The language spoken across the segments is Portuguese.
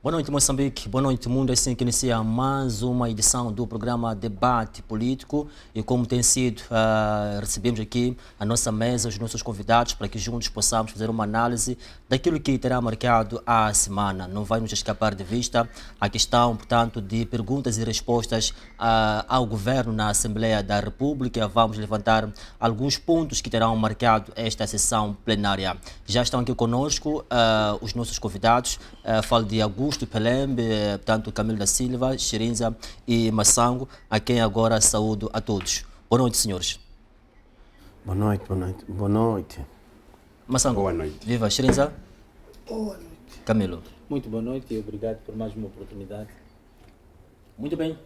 Boa noite, Moçambique. Boa noite, mundo. Assim que inicia mais uma edição do programa Debate Político. E como tem sido, recebemos aqui a nossa mesa, os nossos convidados, para que juntos possamos fazer uma análise daquilo que terá marcado a semana. Não vai nos escapar de vista a questão, portanto, de perguntas e respostas ao governo na Assembleia da República. Vamos levantar alguns pontos que terão marcado esta sessão plenária. Já estão aqui conosco os nossos convidados. Falo de Augusto Pelembe, portanto, Camilo da Silva, Xirinza e Massango, a quem agora saúdo a todos. Boa noite, senhores. Boa noite, boa noite. Boa noite. Massango. Boa noite. Viva, Xirinza. Boa noite. Camilo. Muito boa noite e obrigado por mais uma oportunidade. Muito bem,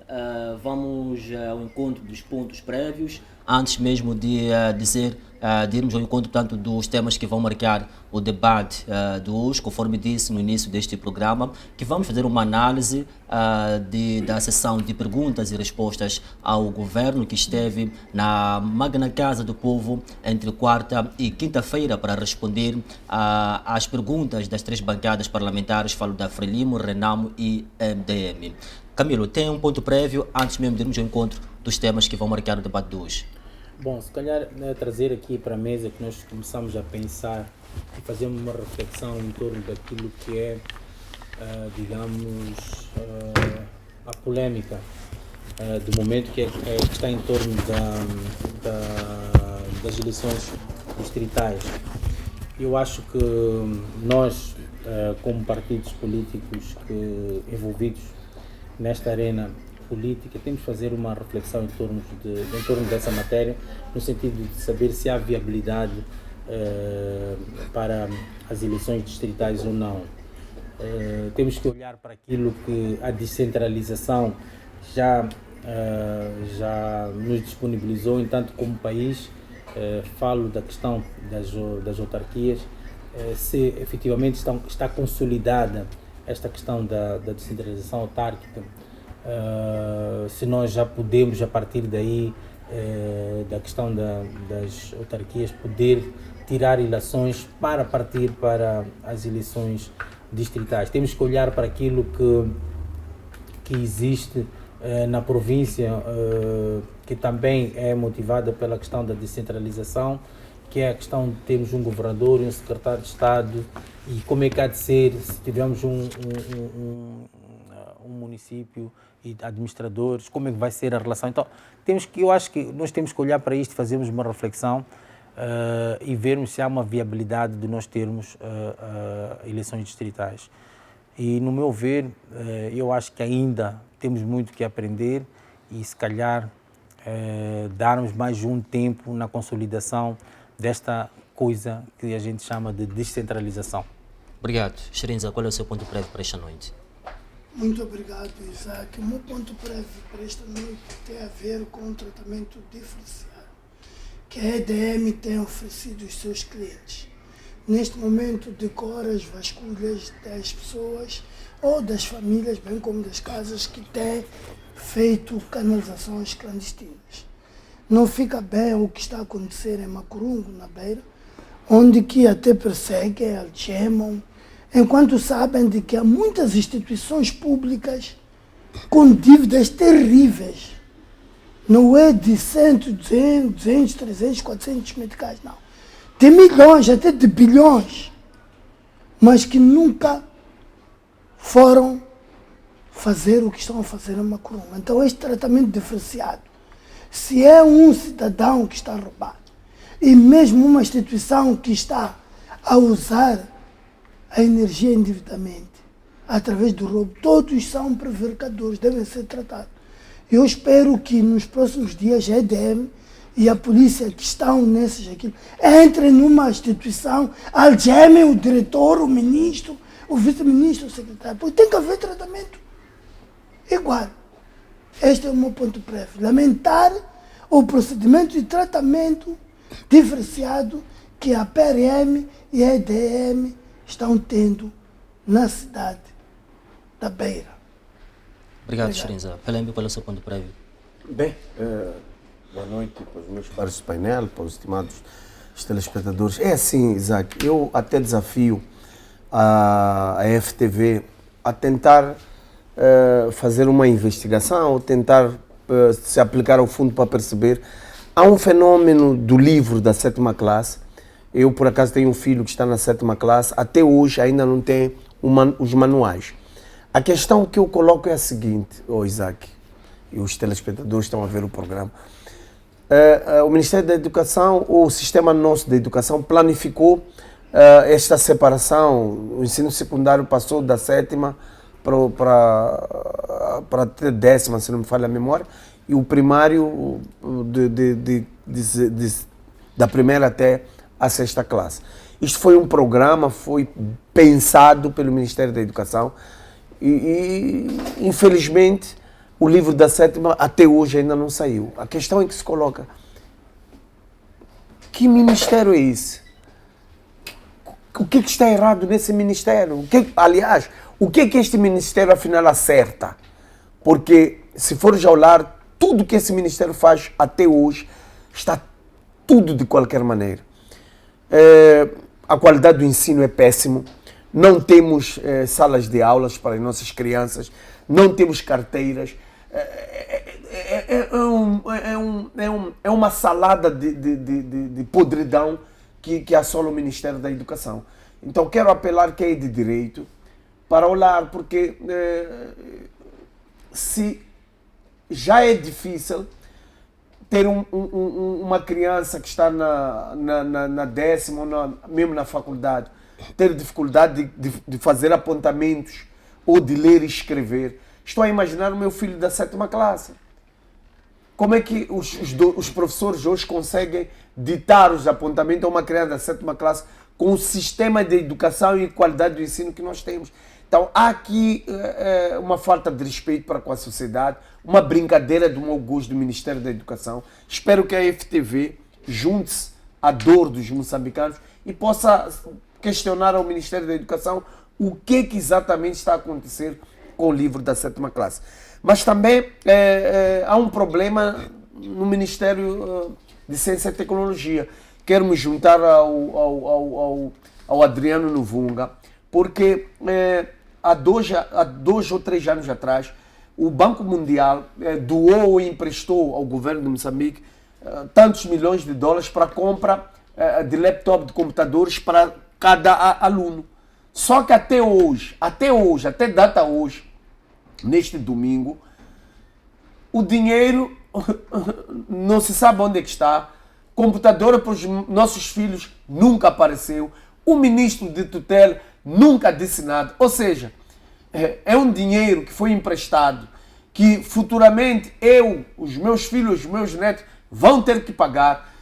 vamos ao encontro dos pontos prévios, antes mesmo de de irmos ao encontro, portanto, dos temas que vão marcar o debate de hoje, conforme disse no início deste programa, que vamos fazer uma análise da sessão de perguntas e respostas ao governo, que esteve na Magna Casa do Povo entre quarta e quinta-feira para responder às perguntas das três bancadas parlamentares, falo da Frelimo, Renamo e MDM. Camilo, tem um ponto prévio antes mesmo de irmos ao encontro dos temas que vão marcar o debate de hoje? Bom, se calhar trazer aqui para a mesa que nós começamos a pensar e fazemos uma reflexão em torno daquilo que é, digamos, a polêmica do momento que está em torno das eleições distritais. Eu acho que nós, como partidos políticos envolvidos nesta arena política, temos que fazer uma reflexão em torno dessa matéria, no sentido de saber se há viabilidade para as eleições distritais ou não. Temos que olhar para aquilo que a descentralização já nos disponibilizou, entanto, como país, falo da questão das autarquias, se efetivamente está consolidada esta questão da descentralização autárquica, se nós já podemos, a partir daí, da questão das autarquias, poder tirar ilações para partir para as eleições distritais. Temos que olhar para aquilo que existe na província, que também é motivada pela questão da descentralização, que é a questão de termos um governador e um secretário de Estado, e como é que há de ser se tivermos um município e administradores, como é que vai ser a relação. Então, eu acho que nós temos que olhar para isto, fazermos uma reflexão e vermos se há uma viabilidade de nós termos eleições distritais. E, no meu ver, eu acho que ainda temos muito que aprender e, se calhar, darmos mais um tempo na consolidação desta coisa que a gente chama de descentralização. Obrigado. Xirinza, qual é o seu ponto prévio para esta noite? Muito obrigado, Isaac. O meu ponto prévio para esta noite tem a ver com um tratamento diferenciado que a EDM tem oferecido aos seus clientes. Neste momento, decora as vasculhas das pessoas ou das famílias, bem como das casas que têm feito canalizações clandestinas. Não fica bem o que está a acontecer em Macurungo, na Beira, onde que até perseguem, algemam, enquanto sabem de que há muitas instituições públicas com dívidas terríveis. Não é de 100, 200, 300, 400 meticais, não. De milhões, até de bilhões, mas que nunca foram fazer o que estão a fazer em Macurungo. Então, este tratamento diferenciado, se é um cidadão que está a roubar, e mesmo uma instituição que está a usar a energia indevidamente, através do roubo, todos são prevaricadores, devem ser tratados. Eu espero que nos próximos dias a EDM e a polícia que estão nesses aqui entrem numa instituição, algemem o diretor, o ministro, o vice-ministro, o secretário, porque tem que haver tratamento igual. Este é o meu ponto prévio. Lamentar o procedimento de tratamento diferenciado que a PRM e a EDM estão tendo na cidade da Beira. Obrigado, Xirinza. Pelembe, qual é o seu ponto prévio? Bem, boa noite para os meus pares de painel, para os estimados telespectadores. É assim, Isaac, eu até desafio a FTV a tentar fazer uma investigação, ou tentar se aplicar ao fundo para perceber. Há um fenômeno do livro da 7ª classe. Eu, por acaso, tenho um filho que está na 7ª classe, até hoje ainda não tem os manuais. A questão que eu coloco é a seguinte, Isaac, e os telespectadores estão a ver o programa. O Ministério da Educação, o sistema nosso de educação, planificou esta separação. O ensino secundário passou da 7ª para ter 10ª, se não me falha a memória, e o primário da 1ª até a 6ª classe. Isto foi um programa, foi pensado pelo Ministério da Educação e infelizmente, o livro da 7ª até hoje ainda não saiu. A questão é que se coloca: que ministério é esse? O que está errado nesse ministério? Aliás, o que este ministério afinal acerta? Porque, se fores a olhar, tudo que esse ministério faz até hoje está tudo de qualquer maneira. A qualidade do ensino é péssimo. Não temos salas de aulas para as nossas crianças. Não temos carteiras. É uma salada de podridão que assola o Ministério da Educação. Então quero apelar quem é de direito para olhar, porque se já é difícil ter uma criança que está na 10ª, ou mesmo na faculdade, ter dificuldade de fazer apontamentos ou de ler e escrever. Estou a imaginar o meu filho da 7ª classe. Como é que os professores hoje conseguem ditar os apontamentos a uma criança da 7ª classe com o sistema de educação e qualidade do ensino que nós temos? Então, há aqui uma falta de respeito para com a sociedade, uma brincadeira do mau gosto do Ministério da Educação. Espero que a FTV junte-se à dor dos moçambicanos e possa questionar ao Ministério da Educação o que exatamente está a acontecer com o livro da 7ª classe. Mas também há um problema no Ministério de Ciência e Tecnologia. Quero me juntar ao Adriano Novunga, porque há 2 ou 3 anos atrás, o Banco Mundial doou ou emprestou ao governo de Moçambique tantos milhões de dólares para a compra de laptop, de computadores para cada aluno. Só que até data hoje, neste domingo, o dinheiro não se sabe onde é que está, computador para os nossos filhos nunca apareceu, o ministro de tutela nunca disse nada. Ou seja, é um dinheiro que foi emprestado, que futuramente eu, os meus filhos, os meus netos vão ter que pagar.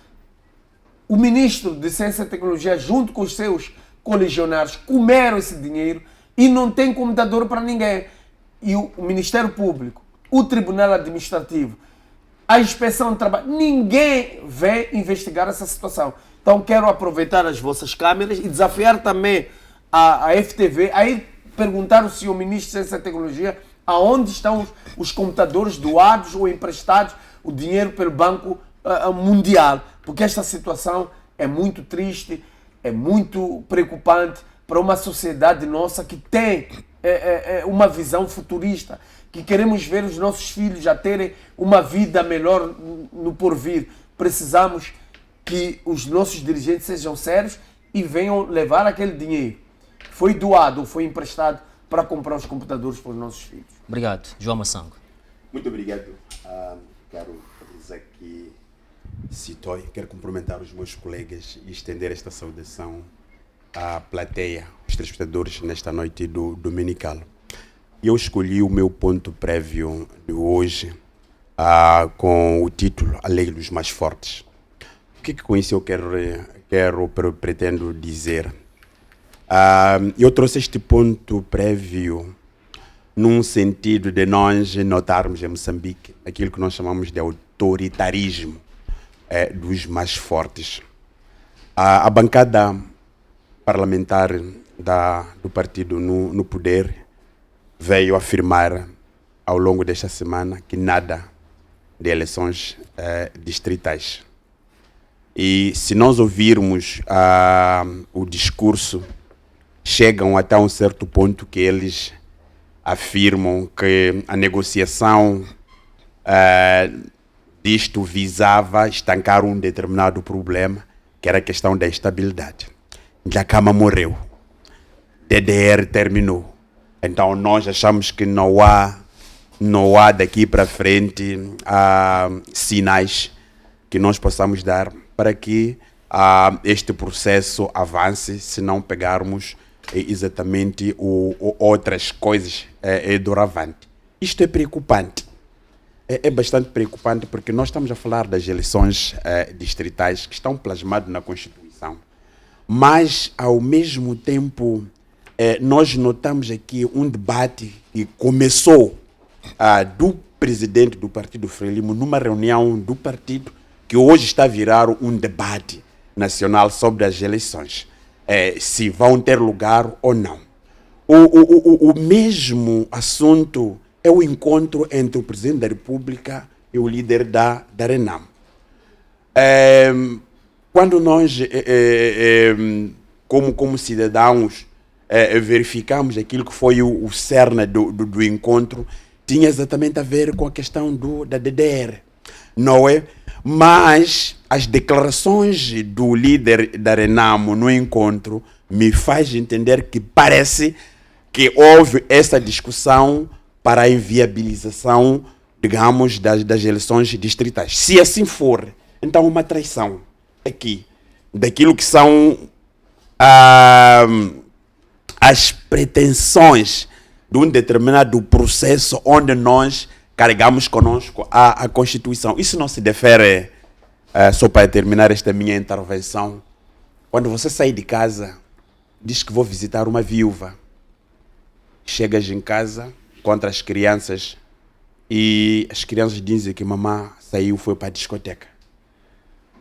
O ministro de Ciência e Tecnologia, junto com os seus colegianários, comeram esse dinheiro e não tem computador para ninguém. E o Ministério Público, o Tribunal Administrativo, a Inspeção de Trabalho, ninguém vem investigar essa situação. Então quero aproveitar as vossas câmeras e desafiar também a FTV a ir perguntar ao senhor Ministro de Ciência e Tecnologia aonde estão os computadores doados ou emprestados, o dinheiro pelo Banco Mundial, porque esta situação é muito triste, é muito preocupante para uma sociedade nossa que tem uma visão futurista, que queremos ver os nossos filhos a terem uma vida melhor no porvir. Precisamos que os nossos dirigentes sejam sérios e venham levar aquele dinheiro que foi doado ou foi emprestado para comprar os computadores para os nossos filhos. Obrigado. João Massango. Muito obrigado. Quero dizer que quero cumprimentar os meus colegas e estender esta saudação à plateia, os telespectadores nesta noite dominical. Eu escolhi o meu ponto prévio de hoje com o título A Lei dos Mais Fortes. O que com isso eu pretendo dizer? Eu trouxe este ponto prévio num sentido de nós notarmos em Moçambique aquilo que nós chamamos de autoritarismo dos mais fortes. A bancada parlamentar do partido no poder veio afirmar ao longo desta semana que nada de eleições distritais. E se nós ouvirmos o discurso, chegam até um certo ponto que eles afirmam que a negociação disto visava estancar um determinado problema, que era a questão da estabilidade. Dhlakama morreu. DDR terminou. Então nós achamos que não há daqui para frente sinais que nós possamos dar para que este processo avance, se não pegarmos exatamente outras coisas doravante. Isto é preocupante. É bastante preocupante porque nós estamos a falar das eleições distritais que estão plasmadas na Constituição, mas ao mesmo tempo nós notamos aqui um debate que começou do presidente do Partido Frelimo numa reunião do partido que hoje está a virar um debate nacional sobre as eleições, se vão ter lugar ou não. O mesmo assunto é o encontro entre o Presidente da República e o líder da Renamo. Quando nós, como cidadãos, verificamos aquilo que foi o cerne do encontro, tinha exatamente a ver com a questão da DDR, não é? Mas as declarações do líder da Renamo no encontro me faz entender que parece que houve essa discussão para a inviabilização, digamos, das eleições distritais. Se assim for, então uma traição aqui daquilo que são as pretensões de um determinado processo onde nós carregamos conosco a Constituição. Isso não se defere, só para terminar esta minha intervenção, quando você sai de casa, diz que vou visitar uma viúva. Chegas em casa, contra as crianças, e as crianças dizem que mamãe saiu, foi para a discoteca.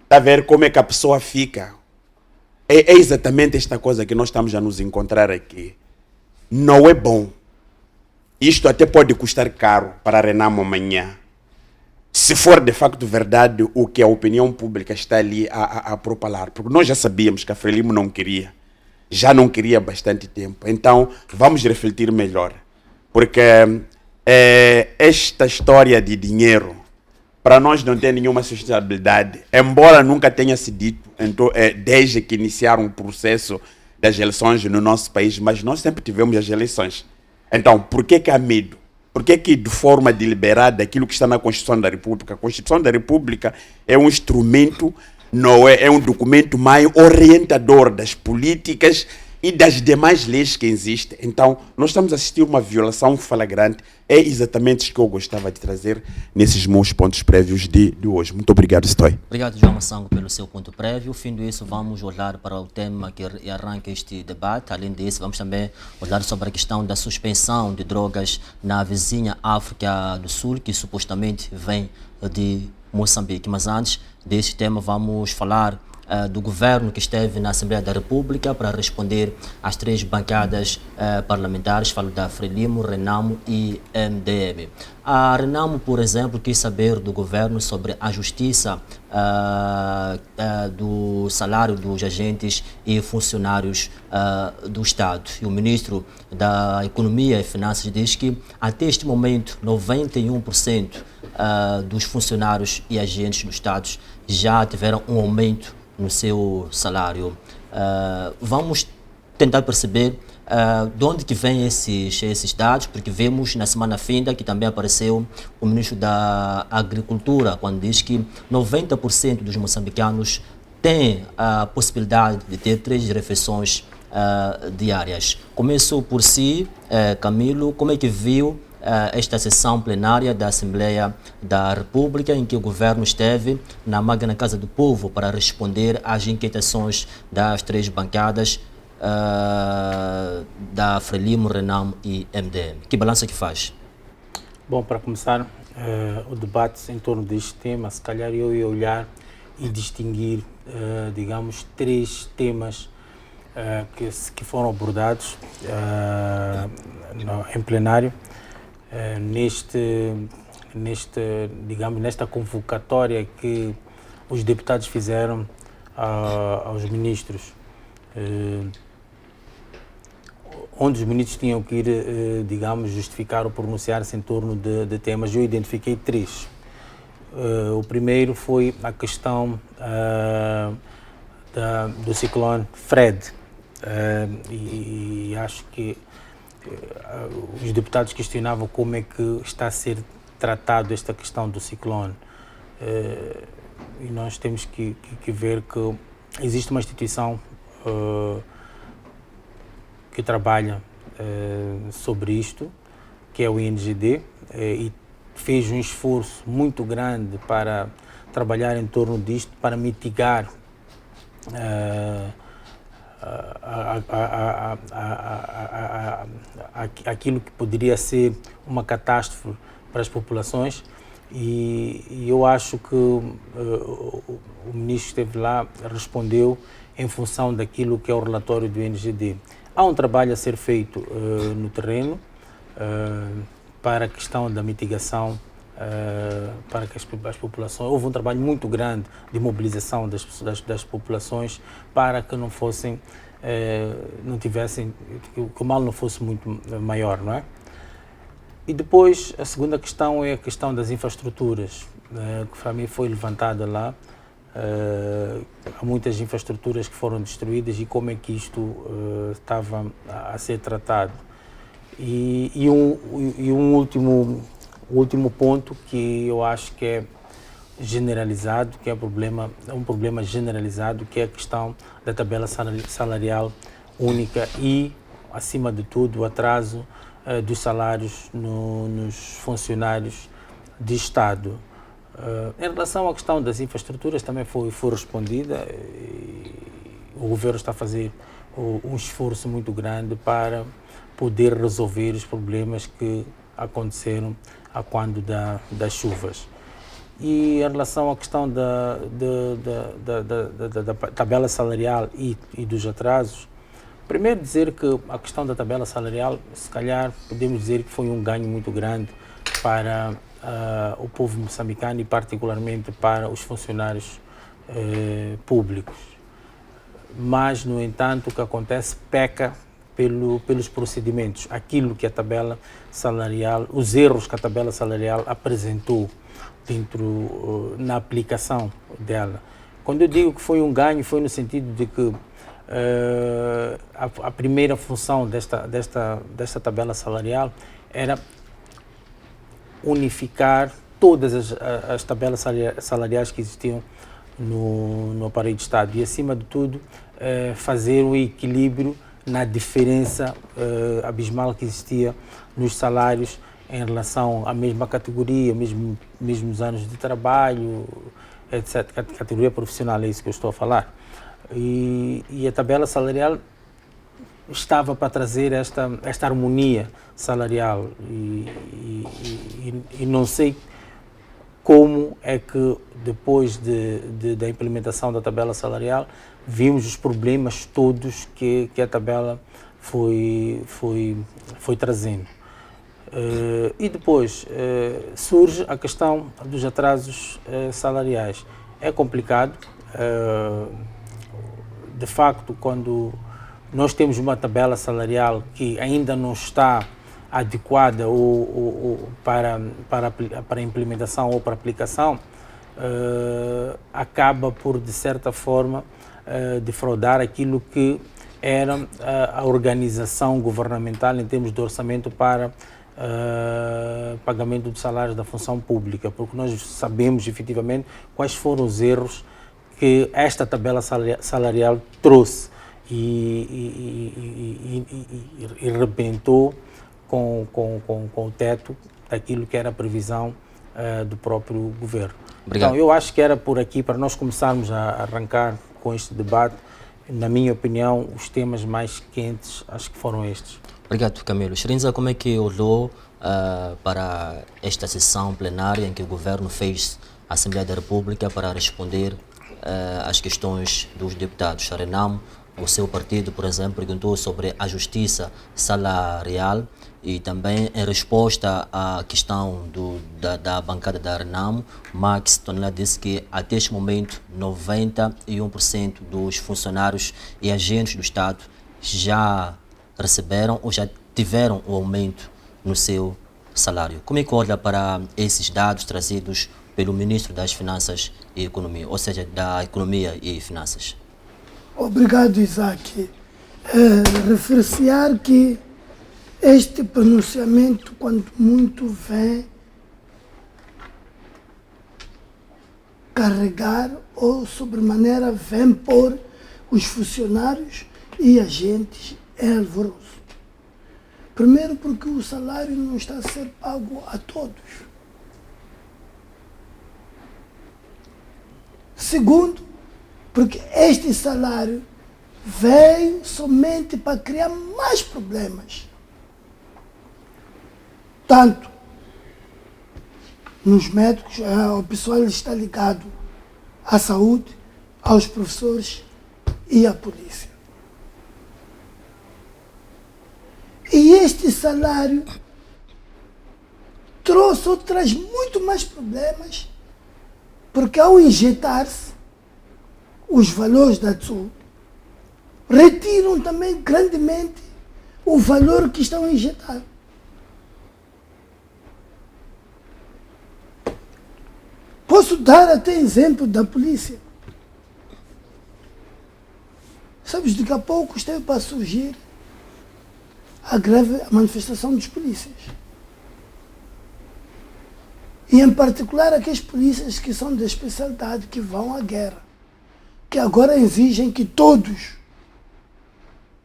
Está a ver como é que a pessoa fica? É exatamente esta coisa que nós estamos a nos encontrar aqui. Não é bom. Isto até pode custar caro para a Renamo amanhã. Se for de facto verdade o que a opinião pública está ali a propalar. Porque nós já sabíamos que a Frelimo não queria. Já não queria há bastante tempo. Então, vamos refletir melhor. Porque esta história de dinheiro, para nós não tem nenhuma sustentabilidade. Embora nunca tenha se dito, então, desde que iniciaram o processo das eleições no nosso país, mas nós sempre tivemos as eleições. Então, por que há medo? Por que de forma deliberada aquilo que está na Constituição da República? A Constituição da República é um instrumento, não é um documento mais orientador das políticas e das demais leis que existem. Então, nós estamos a assistir a uma violação flagrante. É exatamente isso que eu gostava de trazer nesses meus pontos prévios de hoje. Muito obrigado, Stoy. Obrigado, João Massango, pelo seu ponto prévio. Fim disso, vamos olhar para o tema que arranca este debate. Além disso, vamos também olhar sobre a questão da suspensão de drogas na vizinha África do Sul, que supostamente vem de Moçambique. Mas antes deste tema, vamos falar do governo que esteve na Assembleia da República para responder às três bancadas parlamentares. Falo da Frelimo, Renamo e MDM. A Renamo, por exemplo, quis saber do governo sobre a justiça do salário dos agentes e funcionários do Estado. E o ministro da Economia e Finanças diz que até este momento 91% dos funcionários e agentes do Estado já tiveram um aumento no seu salário. Vamos tentar perceber de onde que vêm esses dados, porque vemos na semana finda que também apareceu o ministro da Agricultura, quando diz que 90% dos moçambicanos têm a possibilidade de ter 3 refeições diárias. Começo por si, Camilo, como é que viu esta sessão plenária da Assembleia da República, em que o governo esteve na Magna Casa do Povo para responder às inquietações das 3 bancadas da Frelimo, Renamo e MDM? Que balanço que faz? Bom, para começar o debate em torno deste tema, se calhar eu ia olhar e distinguir, digamos, 3 temas que foram abordados em plenário. Digamos, nesta convocatória que os deputados fizeram aos ministros. onde os ministros tinham que ir, digamos, justificar ou pronunciar-se em torno de temas. Eu identifiquei 3. O primeiro foi a questão do ciclone Fred. E acho que os deputados questionavam como é que está a ser tratado esta questão do ciclone. E nós temos que ver que existe uma instituição que trabalha sobre isto, que é o INGD, e fez um esforço muito grande para trabalhar em torno disto, para mitigar aquilo que poderia ser uma catástrofe para as populações. E eu acho que o ministro esteve lá, respondeu em função daquilo que é o relatório do INGD. Há um trabalho a ser feito no terreno para a questão da mitigação, para que as populações... Houve um trabalho muito grande de mobilização das populações para que não fossem, não tivessem, que o mal não fosse muito maior, não é? E depois, a segunda questão é a questão das infraestruturas, que para mim foi levantada lá. Há muitas infraestruturas que foram destruídas e como é que isto estava a ser tratado. E um último ponto que eu acho que é generalizado, que é um problema generalizado, que é a questão da tabela salarial única e, acima de tudo, o atraso dos salários nos funcionários de Estado. Em relação à questão das infraestruturas, também foi respondida. O governo está a fazer um esforço muito grande para poder resolver os problemas que aconteceram a quando das chuvas. E em relação à questão da tabela salarial e dos atrasos, primeiro dizer que a questão da tabela salarial, se calhar podemos dizer que foi um ganho muito grande para o povo moçambicano e particularmente para os funcionários públicos. Mas, no entanto, o que acontece peca pelos procedimentos, aquilo que a tabela salarial, os erros que a tabela salarial apresentou na aplicação dela. Quando eu digo que foi um ganho, foi no sentido de que a primeira função desta tabela salarial era unificar todas as tabelas salariais que existiam no aparelho de Estado e, acima de tudo, fazer o equilíbrio na diferença abismal que existia nos salários em relação à mesma categoria, mesmos anos de trabalho, etc. Categoria profissional, é isso que eu estou a falar. E a tabela salarial estava para trazer esta harmonia salarial e não sei como é que depois da implementação da tabela salarial vimos os problemas todos que a tabela foi trazendo. E depois surge a questão dos atrasos salariais. É complicado. De facto, quando nós temos uma tabela salarial que ainda não está adequada para implementação ou para aplicação, acaba por, de certa forma, defraudar aquilo que era a organização governamental em termos de orçamento para pagamento de salários da função pública, porque nós sabemos efetivamente quais foram os erros que esta tabela salarial trouxe e rebentou com o teto daquilo que era a previsão do próprio governo. Obrigado. Então, eu acho que era por aqui, para nós começarmos a arrancar com este debate. Na minha opinião, os temas mais quentes, acho que foram estes. Obrigado, Camilo. Shrinza, como é que olhou para esta sessão plenária em que o governo fez a Assembleia da República para responder às questões dos deputados? A Renamo, o seu partido, por exemplo, perguntou sobre a justiça salarial e também em resposta à questão da bancada da Renamo, Max Tonela disse que até este momento 91% dos funcionários e agentes do Estado já receberam ou já tiveram um aumento no seu salário. Como é que olha para esses dados trazidos pelo Ministro das Finanças e Economia, ou seja, da Economia e Finanças? Obrigado, Isaac. Referenciar que este pronunciamento, quando muito, vem carregar ou, sobremaneira, vem pôr os funcionários e agentes em alvoroço. Primeiro, porque o salário não está a ser pago a todos. Segundo, porque este salário vem somente para criar mais problemas. Tanto nos médicos, o pessoal está ligado à saúde, aos professores e à polícia. E este salário trouxe ou traz muito mais problemas, porque ao injetar-se os valores da TSU, retiram também grandemente o valor que estão a injetar. Posso dar até exemplo da polícia. Sabes, daqui a pouco esteve para surgir a greve, a manifestação dos polícias. E em particular aqueles polícias que são de especialidade, que vão à guerra, que agora exigem que todos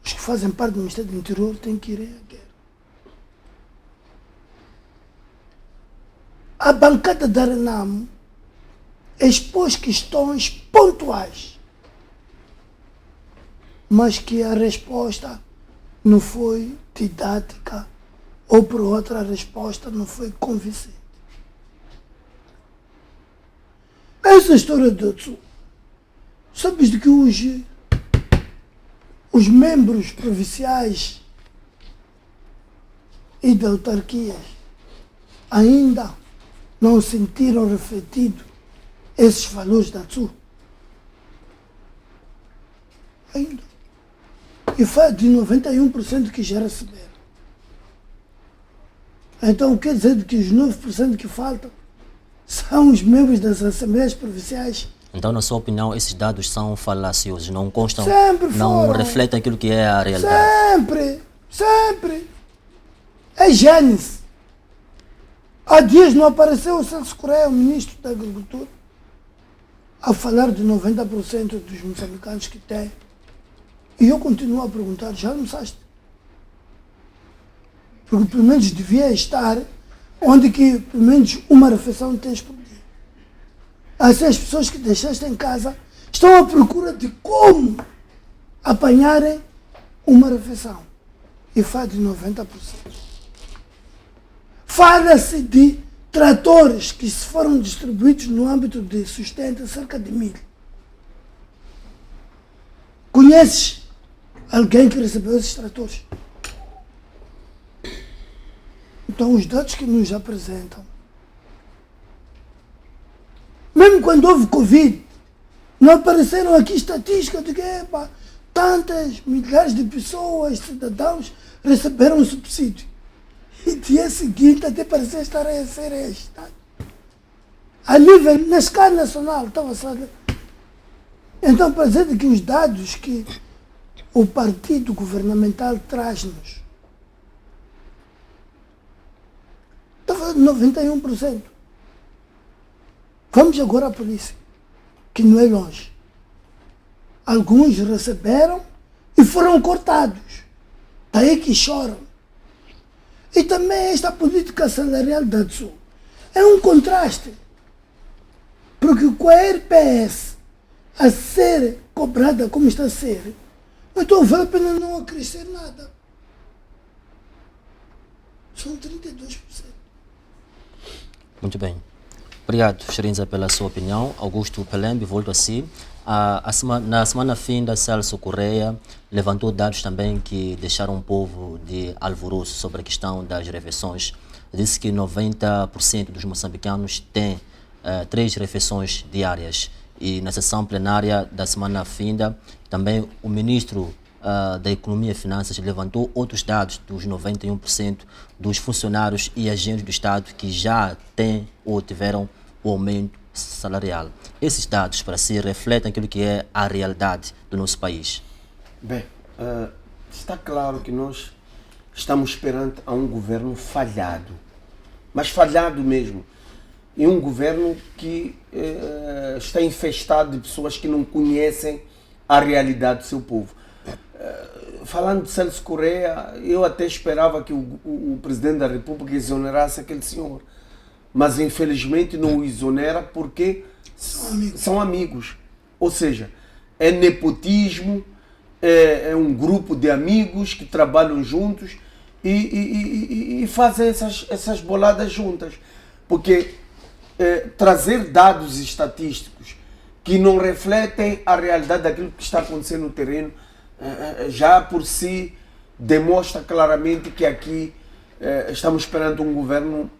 os que fazem parte do Ministério do Interior têm que ir à guerra. A bancada da Renamo expôs questões pontuais, mas que a resposta não foi didática ou por outra a resposta não foi convincente. Essa história do TSU, sabes de que os membros provinciais e de autarquias ainda não sentiram refletido esses valores da TSU? Ainda. E foi de 91% que já receberam. Então quer dizer que os 9% que faltam são os membros das Assembleias Provinciais. Então, na sua opinião, esses dados são falaciosos, não constam, Sempre não foram. refletem aquilo que é a realidade? Sempre. É Gênesis. Há dias não apareceu o Celso Correia, o ministro da Agricultura, a falar de 90% dos moçambicanos que têm. E eu continuo a perguntar, já almoçaste? Porque pelo menos devia estar onde que pelo menos uma refeição tens por dia. Assim as pessoas que deixaste em casa estão à procura de como apanharem uma refeição. E fala de 90%. Fala-se de tratores que se foram distribuídos no âmbito de sustento, cerca de 1000. Conheces alguém que recebeu esses tratores? Então, os dados que nos apresentam, mesmo quando houve Covid, não apareceram aqui estatísticas de que tantas milhares de pessoas, cidadãos, receberam um subsídio. E dia seguinte até parecia estar a ser esta. A nível, na escala nacional, estava só. Então, para dizer que os dados que o partido governamental traz-nos, estava 91%. Vamos agora à polícia, que não é longe. Alguns receberam e foram cortados. Daí que choram. E também esta política salarial da TSU é um contraste. Porque com a RPS a ser cobrada como está a ser, então vale a pena não acrescer nada. São 32%. Muito bem. Obrigado, Xerinza, pela sua opinião. Augusto Pelembe, volto a si. Na semana finda, Celso Correia levantou dados também que deixaram o povo de alvoroço sobre a questão das refeições. Disse que 90% dos moçambicanos têm 3 refeições diárias. E na sessão plenária da semana finda, também o ministro da Economia e Finanças levantou outros dados dos 91% dos funcionários e agentes do Estado que já têm ou tiveram o aumento salarial. Esses dados, para si, refletem aquilo que é a realidade do nosso país? Bem, está claro que nós estamos perante a um governo falhado, mas falhado mesmo. E um governo que está infestado de pessoas que não conhecem a realidade do seu povo. Falando de Celso Correia, eu até esperava que o Presidente da República exonerasse aquele senhor. Mas infelizmente não o exonera porque são amigos. Ou seja, é nepotismo, é um grupo de amigos que trabalham juntos e fazem essas boladas juntas. Porque trazer dados estatísticos que não refletem a realidade daquilo que está acontecendo no terreno, já por si demonstra claramente que aqui estamos perante um governo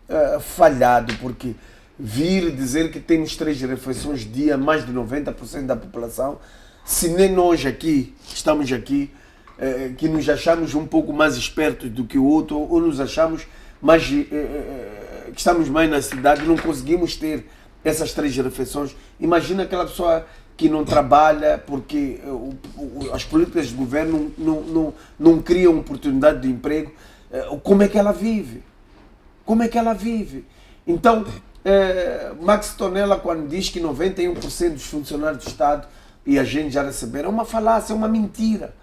falhado, porque vir dizer que temos 3 refeições dia, mais de 90% da população, se nem nós aqui, estamos aqui, que nos achamos um pouco mais espertos do que o outro, ou nos achamos mais, que estamos mais na cidade, não conseguimos ter essas 3 refeições. Imagina aquela pessoa que não trabalha porque as políticas do governo não criam oportunidade de emprego. Como é que ela vive? Como é que ela vive? Então, Max Tonela, quando diz que 91% dos funcionários do Estado e a gente já receberam, é uma falácia, é uma mentira.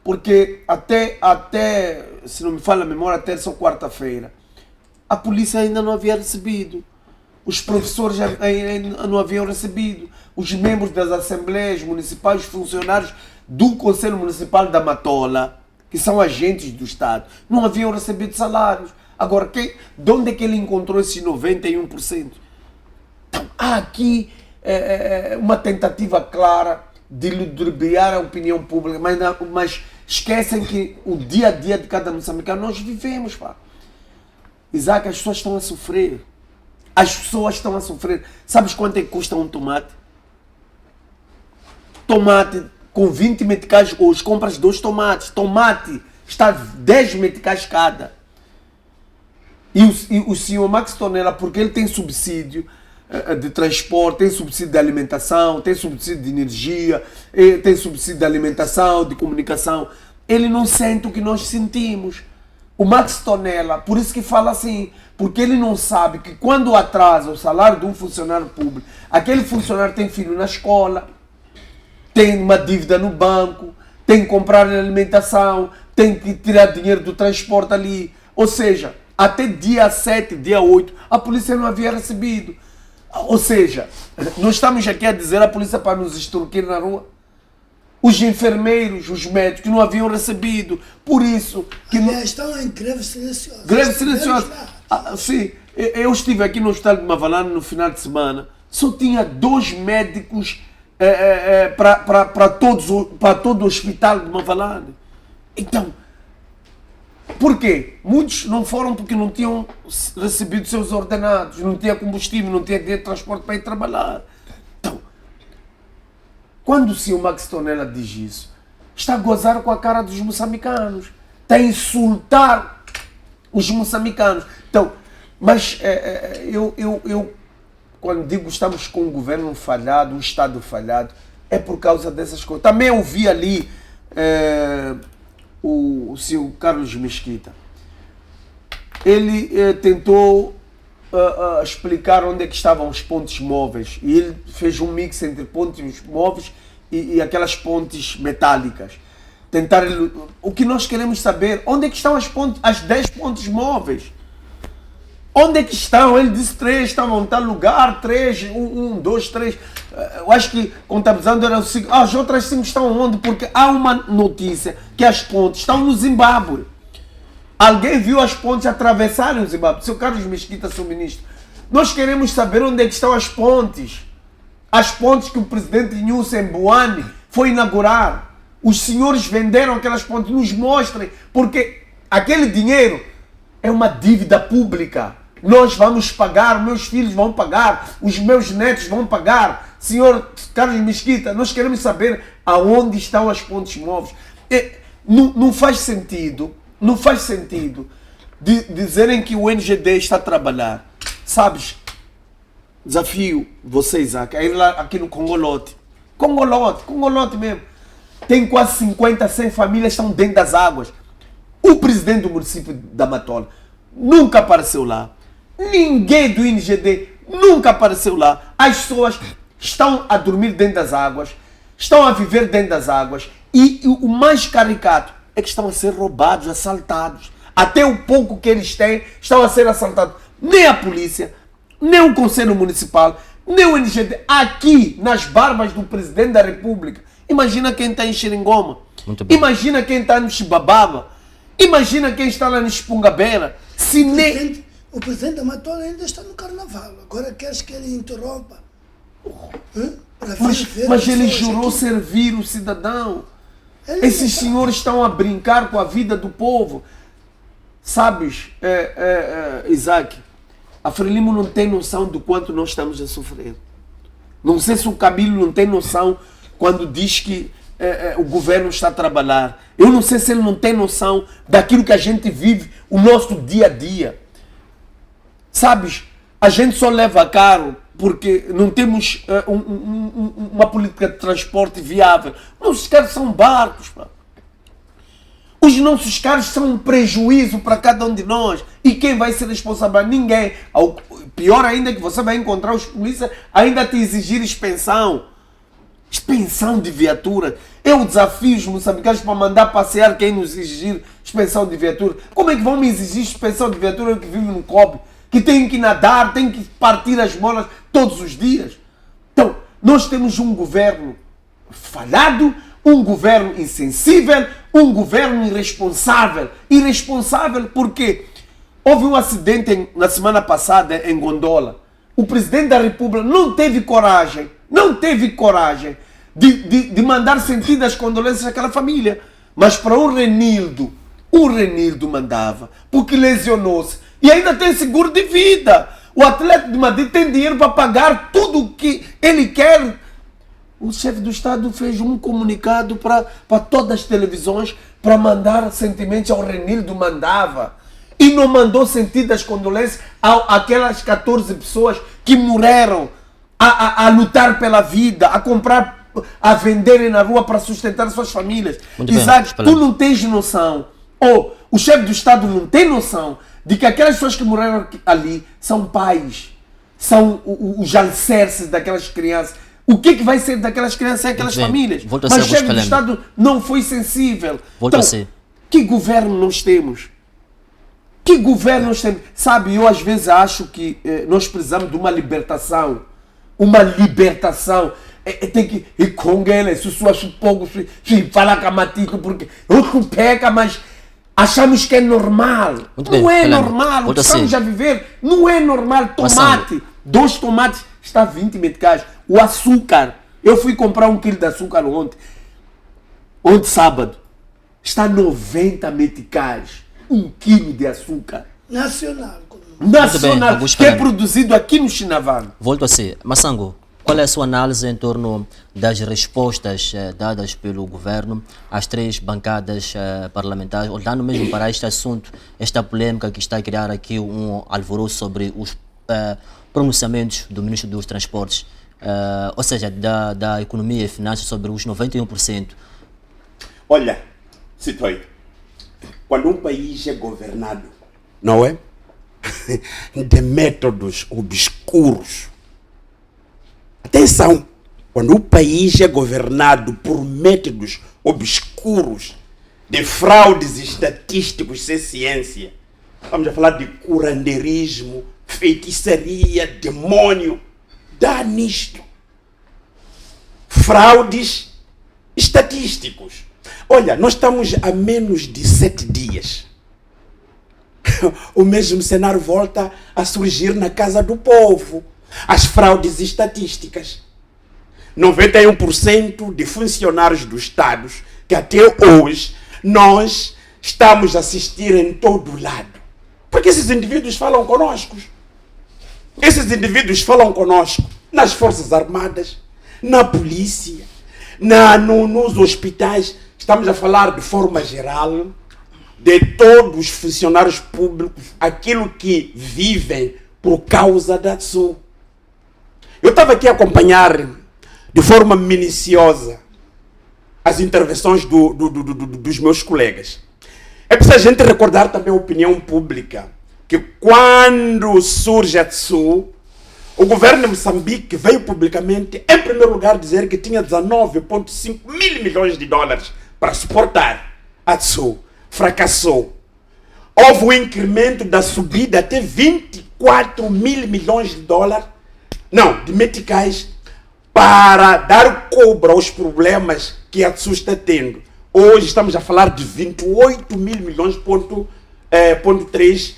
Porque até, se não me falha a memória, terça ou quarta-feira, a polícia ainda não havia recebido. Os professores ainda não haviam recebido. Os membros das assembleias municipais, os funcionários do Conselho Municipal da Matola, que são agentes do Estado, não haviam recebido salários. Agora, de onde é que ele encontrou esses 91%? Então, há aqui uma tentativa clara de ludibriar a opinião pública, mas esquecem que o dia a dia de cada moçambicano nós vivemos, pá. Isaac, as pessoas estão a sofrer. As pessoas estão a sofrer. Sabes quanto é que custa um tomate? Tomate com 20 meticais hoje, compras 2 tomates. Tomate está 10 meticais cada. E o senhor Max Tonela, porque ele tem subsídio de transporte, tem subsídio de alimentação, tem subsídio de energia, tem subsídio de alimentação, de comunicação, ele não sente o que nós sentimos. O Max Tonela, por isso que fala assim, porque ele não sabe que quando atrasa o salário de um funcionário público, aquele funcionário tem filho na escola, tem uma dívida no banco, tem que comprar alimentação, tem que tirar dinheiro do transporte ali. Ou seja, até dia 7, dia 8, a polícia não havia recebido. Ou seja, nós estamos aqui a dizer a polícia para nos extorquir na rua. Os enfermeiros, os médicos não haviam recebido. Por isso que... estão em greve silenciosa. Greve silenciosa. Sim, eu estive aqui no hospital de Mavalane no final de semana. Só tinha 2 médicos para todo o hospital de Mavalane. Então, por quê? Muitos não foram porque não tinham recebido seus ordenados, não tinha combustível, não tinha dinheiro de transporte para ir trabalhar. Então, quando o senhor Max Tonela diz isso, está a gozar com a cara dos moçambicanos, está a insultar os moçambicanos. Então, mas eu quando digo que estamos com um governo falhado, um Estado falhado, é por causa dessas coisas. Também ouvi ali o senhor Carlos Mesquita. Ele tentou explicar onde é que estavam os pontes móveis e ele fez um mix entre pontes móveis e aquelas pontes metálicas. O que nós queremos saber, onde é que estão as 10 pontes móveis? Onde é que estão? Ele disse 3, estavam em tal lugar, 3, 1, 2, 3. Eu acho que contabilizando eram 5. As outras 5 estão onde? Porque há uma notícia que as pontes estão no Zimbábue. Alguém viu as pontes atravessarem o Zimbábue? Seu Carlos Mesquita, seu ministro. Nós queremos saber onde é que estão as pontes. As pontes que o presidente Nhusen Buane foi inaugurar. Os senhores venderam aquelas pontes, nos mostrem, porque aquele dinheiro é uma dívida pública. Nós vamos pagar, meus filhos vão pagar, os meus netos vão pagar. Senhor Carlos Mesquita, nós queremos saber aonde estão as pontes móveis. Não faz sentido de dizerem que o NGD está a trabalhar. Sabes, desafio vocês a ir lá aqui no Congolote mesmo. Tem quase 50, 100 famílias que estão dentro das águas. O presidente do município da Matola nunca apareceu lá. Ninguém do NGD nunca apareceu lá. As pessoas estão a dormir dentro das águas, estão a viver dentro das águas. E o mais caricato é que estão a ser roubados, assaltados. Até o pouco que eles têm estão a ser assaltados. Nem a polícia, nem o Conselho Municipal, nem o NGD. Aqui, nas barbas do Presidente da República. Imagina quem está em Xeringoma. Imagina quem está no Chibababa. Imagina quem está lá no Espungabeira. Se nem... O Presidente da Matola ainda está no Carnaval. Agora queres que ele interrompa? Mas ele jurou servir o cidadão. Esses senhores estão a brincar com a vida do povo. Sabes, Isaac, a Frelimo não tem noção do quanto nós estamos a sofrer. Não sei se o Camilo não tem noção quando diz que o governo está a trabalhar. Eu não sei se ele não tem noção daquilo que a gente vive, o nosso dia a dia. Sabes, a gente só leva caro porque não temos uma política de transporte viável. Nossos carros são barcos. Pá. Os nossos carros são um prejuízo para cada um de nós. E quem vai ser responsável? Ninguém. Pior ainda é que você vai encontrar os polícias ainda a te exigir expensão. Expensão de viatura. Eu desafio os moçambicanos para mandar passear quem nos exigir expensão de viatura. Como é que vão me exigir expensão de viatura que vive no COB? Que tem que nadar, tem que partir as bolas todos os dias. Então, nós temos um governo falhado, um governo insensível, um governo irresponsável. Irresponsável porque houve um acidente na semana passada em Gondola. O Presidente da República não teve coragem de mandar sentidas condolências àquela família. Mas para o Renildo mandava, porque lesionou-se. E ainda tem seguro de vida. O Atlético de Madrid tem dinheiro para pagar tudo o que ele quer. O chefe do Estado fez um comunicado para todas as televisões para mandar sentimentos ao Renildo mandava. E não mandou sentidas condolências àquelas 14 pessoas que morreram a lutar pela vida, a comprar, a venderem na rua para sustentar suas famílias. Isaac, tu não tens noção, ou o chefe do Estado não tem noção de que aquelas pessoas que morreram ali são pais, são os alicerces daquelas crianças. O que vai ser daquelas crianças e aquelas famílias? Mas o chefe do Estado não foi sensível. Então, que governo nós temos? Que governo nós temos? Sabe, eu às vezes acho que nós precisamos de uma libertação. Uma libertação. Tem que ir com ele, se pouco, falar com a Matito, porque outro peca, mas achamos que é normal. Não é normal. O que estamos a viver não é normal. Tomate, 2 tomates, está 20 meticais. O açúcar, eu fui comprar 1 quilo de açúcar ontem sábado, está 90 meticais. 1 quilo de açúcar. Nacional, que é produzido aqui no Chinavano. Volto a ser. Massango, qual é a sua análise em torno das respostas dadas pelo governo às 3 bancadas parlamentares, olhando mesmo para este assunto, esta polêmica que está a criar aqui um alvoroço sobre os pronunciamentos do Ministro dos Transportes, ou seja, da Economia e Finanças sobre os 91%? Olha, Citoio, quando um país é governado, não é? De métodos obscuros. Atenção, quando o país é governado por métodos obscuros, de fraudes estatísticos sem ciência, vamos a falar de curandeirismo, feitiçaria, demônio, dá nisto. Fraudes estatísticos. Olha, nós estamos a menos de 7 dias. O mesmo cenário volta a surgir na casa do povo. As fraudes estatísticas. 91% de funcionários do Estado que até hoje nós estamos a assistir em todo lado. Porque esses indivíduos falam conosco. Esses indivíduos falam conosco nas Forças Armadas, na polícia, nos hospitais. estamos a falar de forma geral de todos os funcionários públicos, aquilo que vivem por causa da TSU. Eu estava aqui a acompanhar de forma minuciosa as intervenções dos meus colegas. É preciso a gente recordar também a opinião pública, que quando surge a TSU, o governo de Moçambique veio publicamente, em primeiro lugar, dizer que tinha 19,5 mil milhões de dólares para suportar a TSU. Fracassou. Houve um incremento da subida até 24 mil milhões de dólares, não, de meticais, para dar cobra aos problemas que a TSU está tendo. Hoje estamos a falar de 28 mil milhões, ponto 3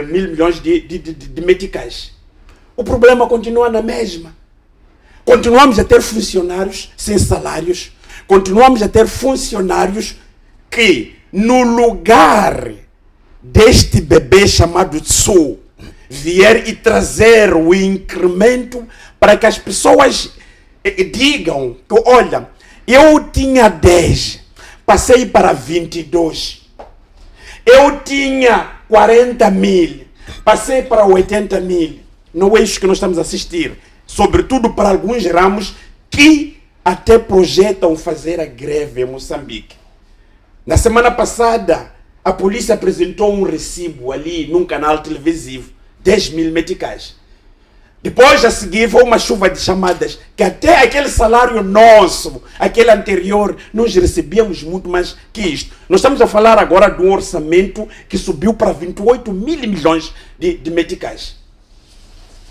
mil milhões de meticais. O problema continua na mesma. Continuamos a ter funcionários sem salários, continuamos a ter funcionários que, no lugar deste bebê chamado TSU, vier e trazer o incremento para que as pessoas digam que, olha, eu tinha 10, passei para 22. Eu tinha 40 mil, passei para 80 mil. Não é isso que nós estamos a assistir. Sobretudo para alguns ramos que até projetam fazer a greve em Moçambique. Na semana passada, a polícia apresentou um recibo ali num canal televisivo, 10 mil meticais. Depois, a seguir, foi uma chuva de chamadas, que até aquele salário nosso, aquele anterior, nós recebíamos muito mais que isto. Nós estamos a falar agora de um orçamento que subiu para 28 mil milhões de meticais.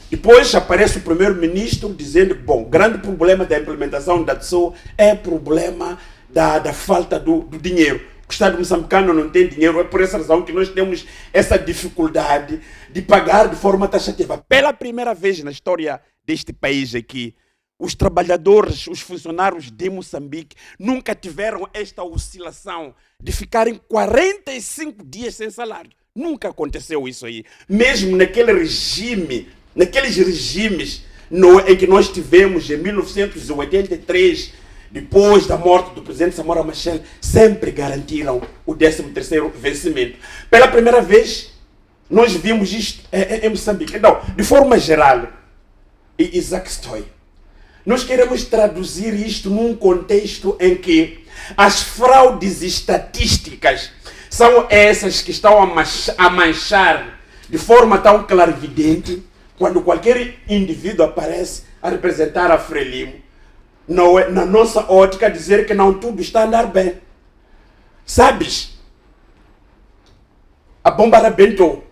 Depois aparece o primeiro-ministro dizendo que, bom, o grande problema da implementação da TSU é problema da falta do dinheiro. O Estado moçambicano não tem dinheiro, é por essa razão que nós temos essa dificuldade de pagar de forma taxativa. Pela primeira vez na história deste país aqui, os trabalhadores, os funcionários de Moçambique nunca tiveram esta oscilação de ficarem 45 dias sem salário. Nunca aconteceu isso aí. Mesmo naqueles regimes em que nós tivemos em 1983, depois da morte do presidente Samora Machel, sempre garantiram o 13º vencimento. Pela primeira vez, nós vimos isto em Moçambique. Então, de forma geral, Isaac Stoy, nós queremos traduzir isto num contexto em que as fraudes estatísticas são essas que estão a manchar de forma tão clarividente quando qualquer indivíduo aparece a representar a Frelimo. Não é, na nossa ótica, dizer que não tudo está a andar bem. Sabes? A bomba arrebentou.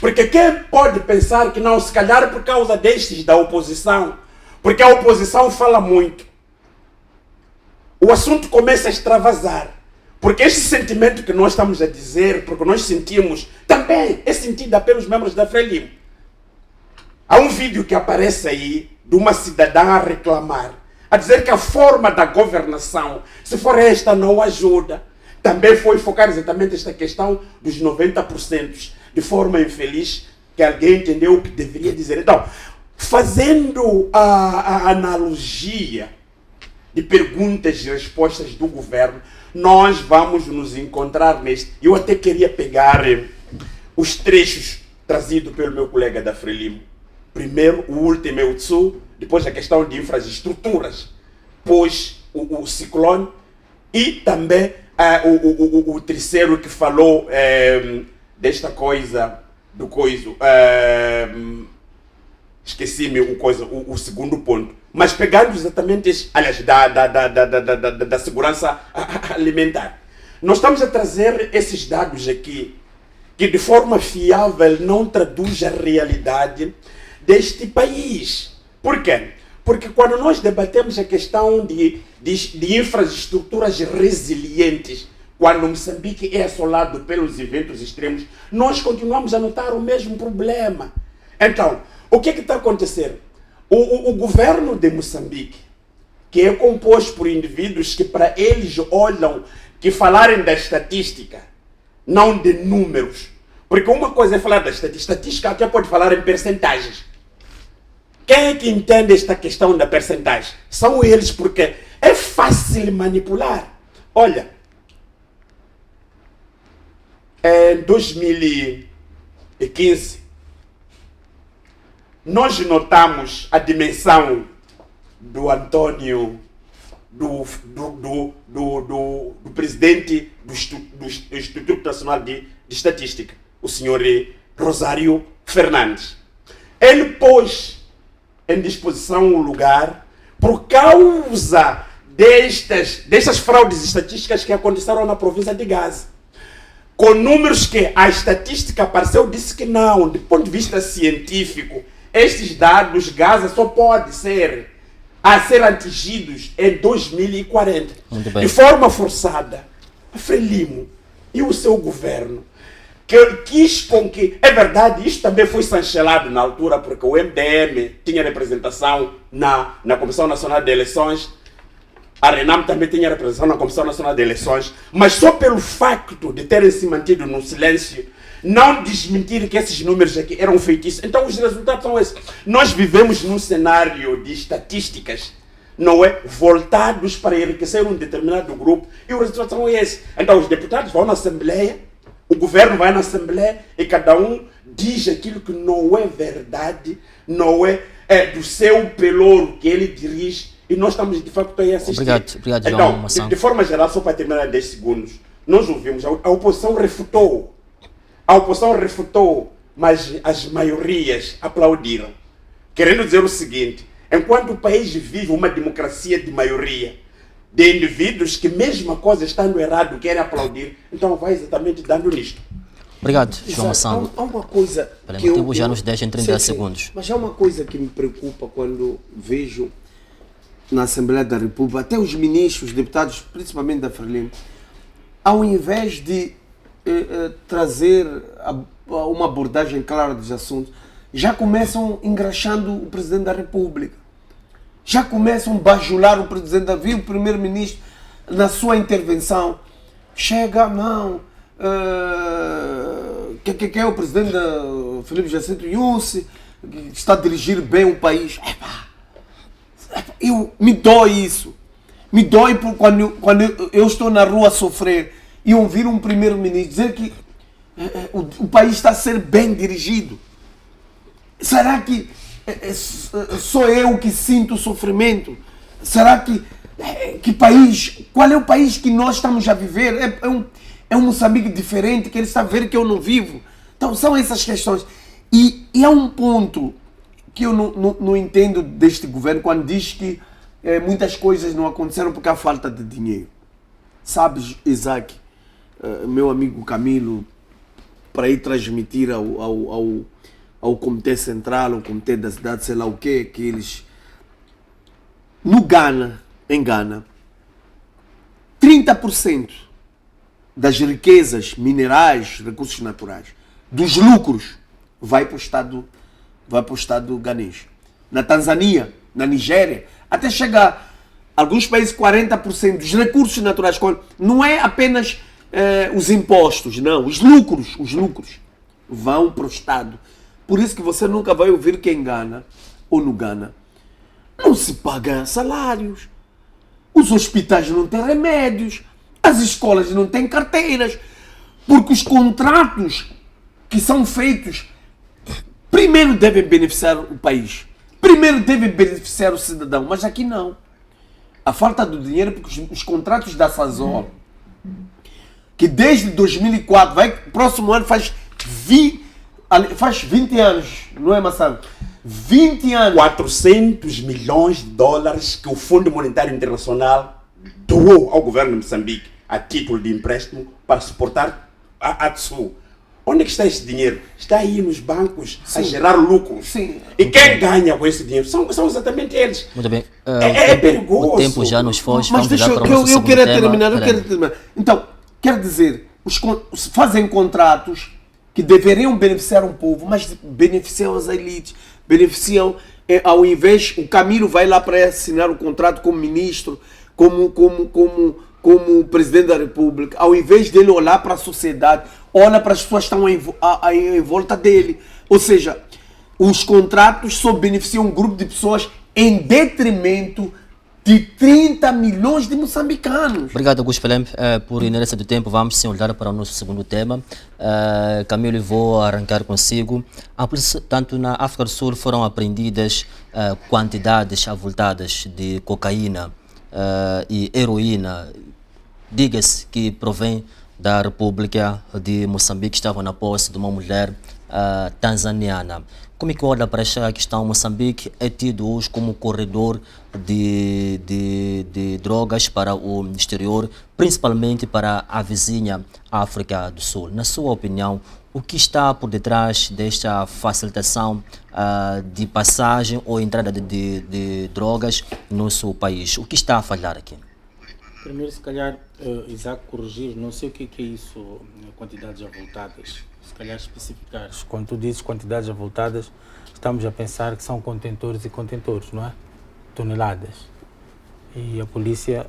Porque quem pode pensar que não, se calhar por causa destes da oposição, porque a oposição fala muito, o assunto começa a extravasar. Porque este sentimento que nós estamos a dizer, porque nós sentimos, também é sentido pelos membros da Frelimo. Há um vídeo que aparece aí de uma cidadã a reclamar, a dizer que a forma da governação, se for esta, não ajuda. Também foi focar exatamente esta questão dos 90%, de forma infeliz, que alguém entendeu o que deveria dizer. Então, fazendo a analogia de perguntas e respostas do governo, nós vamos nos encontrar neste. Eu até queria pegar os trechos trazidos pelo meu colega da Frelimo. Primeiro, o último é o TSU, depois a questão de infraestruturas, depois o ciclone e também o terceiro que falou desta coisa, do coiso, esqueci-me o segundo ponto, mas pegando exatamente, aliás, da segurança alimentar. Nós estamos a trazer esses dados aqui, que de forma fiável não traduz a realidade deste país. Por quê? Porque quando nós debatemos a questão de infraestruturas resilientes, quando Moçambique é assolado pelos eventos extremos, nós continuamos a notar o mesmo problema. Então, o que está acontecendo? O governo de Moçambique, que é composto por indivíduos que para eles olham, que falarem da estatística, não de números. Porque uma coisa é falar da estatística, até pode falar em percentagens. Quem é que entende esta questão da percentagem? São eles, porque é fácil manipular. Olha, em 2015, nós notamos a dimensão do Antônio, do presidente do Instituto Nacional de Estatística, o senhor Rosário Fernandes. Ele pôs em disposição o lugar por causa destas fraudes estatísticas que aconteceram na província de Gaza. Com números que a estatística apareceu, disse que não, do ponto de vista científico, estes dados, Gaza só pode ser atingidos em 2040. De forma forçada, a Frelimo e o seu governo quis com que, é verdade, isto também foi chancelado na altura, porque o MDM tinha representação na Comissão Nacional de Eleições, a RENAM também tinha representação na Comissão Nacional de Eleições, mas só pelo facto de terem se mantido no silêncio, não desmentir que esses números aqui eram feitiços. Então os resultados são esses. Nós vivemos num cenário de estatísticas, não é? Voltados para enriquecer um determinado grupo, e os resultados são esses. Então os deputados vão na Assembleia, o governo vai na Assembleia e cada um diz aquilo que não é verdade, não é do seu pelouro que ele dirige, e nós estamos de facto aí a assistir. Obrigado, então, de forma geral, só para terminar em 10 segundos, nós ouvimos, a oposição refutou. A oposição refutou, mas as maiorias aplaudiram. Querendo dizer o seguinte, enquanto o país vive uma democracia de maioria, de indivíduos que mesmo a coisa estando errado querem aplaudir, então vai exatamente dando nisto. Obrigado, João Massamba. Há uma coisa que eu já nos deixa em 30 segundos. Mas há uma coisa que me preocupa quando vejo na Assembleia da República, até os ministros, deputados, principalmente da Frelimo, ao invés de trazer uma abordagem clara dos assuntos, já começam engraxando o Presidente da República. Já começam a bajular o Presidente da República, o Primeiro-Ministro, na sua intervenção. Chega, não, que é o Presidente Filipe Jacinto Yunce, que está a dirigir bem o país. Me dói isso. Me dói quando eu estou na rua a sofrer e ouvir um primeiro-ministro dizer que o país está a ser bem dirigido. Será que sou eu que sinto o sofrimento? Será que país, qual é o país que nós estamos a viver? É um Moçambique diferente que ele está a ver que eu não vivo. Então são essas questões. E há um ponto que eu não entendo deste governo quando diz que muitas coisas não aconteceram porque há falta de dinheiro. Sabes, Isaac, meu amigo Camilo, para ir transmitir ao Comitê Central, ao Comitê da Cidade, sei lá o quê, que eles... Em Ghana, 30% das riquezas minerais, recursos naturais, dos lucros, vai para o Estado ganês. Na Tanzânia, na Nigéria, até chegar a alguns países 40% dos recursos naturais. Não é apenas os impostos, não. Os lucros vão para o Estado. Por isso que você nunca vai ouvir que em Ghana ou no Ghana não se paga salários. Os hospitais não têm remédios. As escolas não têm carteiras. Porque os contratos que são feitos primeiro devem beneficiar o país. Primeiro devem beneficiar o cidadão. Mas aqui não. A falta do dinheiro, porque os contratos da Sazol, que desde 2004, próximo ano faz 20 anos, não é, Massaro? 20 anos. 400 milhões de dólares que o Fundo Monetário Internacional doou ao governo de Moçambique a título de empréstimo para suportar a TSU. Onde é que está esse dinheiro? Está aí nos bancos. Sim. A gerar lucros. Sim. E quem ganha com esse dinheiro são exatamente eles. Muito bem. É perigoso. O tempo já nos foi. Mas deixa eu quero terminar. Então, quer dizer, fazem contratos que deveriam beneficiar um povo, mas beneficiam as elites. Beneficiam, ao invés, o Camilo vai lá para assinar o contrato como ministro, como presidente da República, ao invés dele olhar para a sociedade, olha para as pessoas que estão em volta dele. Ou seja, os contratos só beneficiam um grupo de pessoas em detrimento de 30 milhões de moçambicanos. Obrigado, Augusto Pelem. Por inércia do tempo, vamos sim olhar para o nosso segundo tema. Camilo, vou arrancar consigo. Tanto na África do Sul foram apreendidas quantidades avultadas de cocaína e heroína, diga-se que provém da República de Moçambique, que estavam na posse de uma mulher tanzaniana. Como é que olha para esta questão? Moçambique é tido hoje como corredor de drogas para o exterior, principalmente para a vizinha África do Sul. Na sua opinião, o que está por detrás desta facilitação de passagem ou entrada de drogas no nosso país? O que está a falhar aqui? Primeiro, se calhar, Isaac, corrigir, não sei o que é isso, quantidades avultadas. Se calhar especificar. Quando tu dizes quantidades avultadas, estamos a pensar que são contentores e contentores, não é? Toneladas. E a polícia,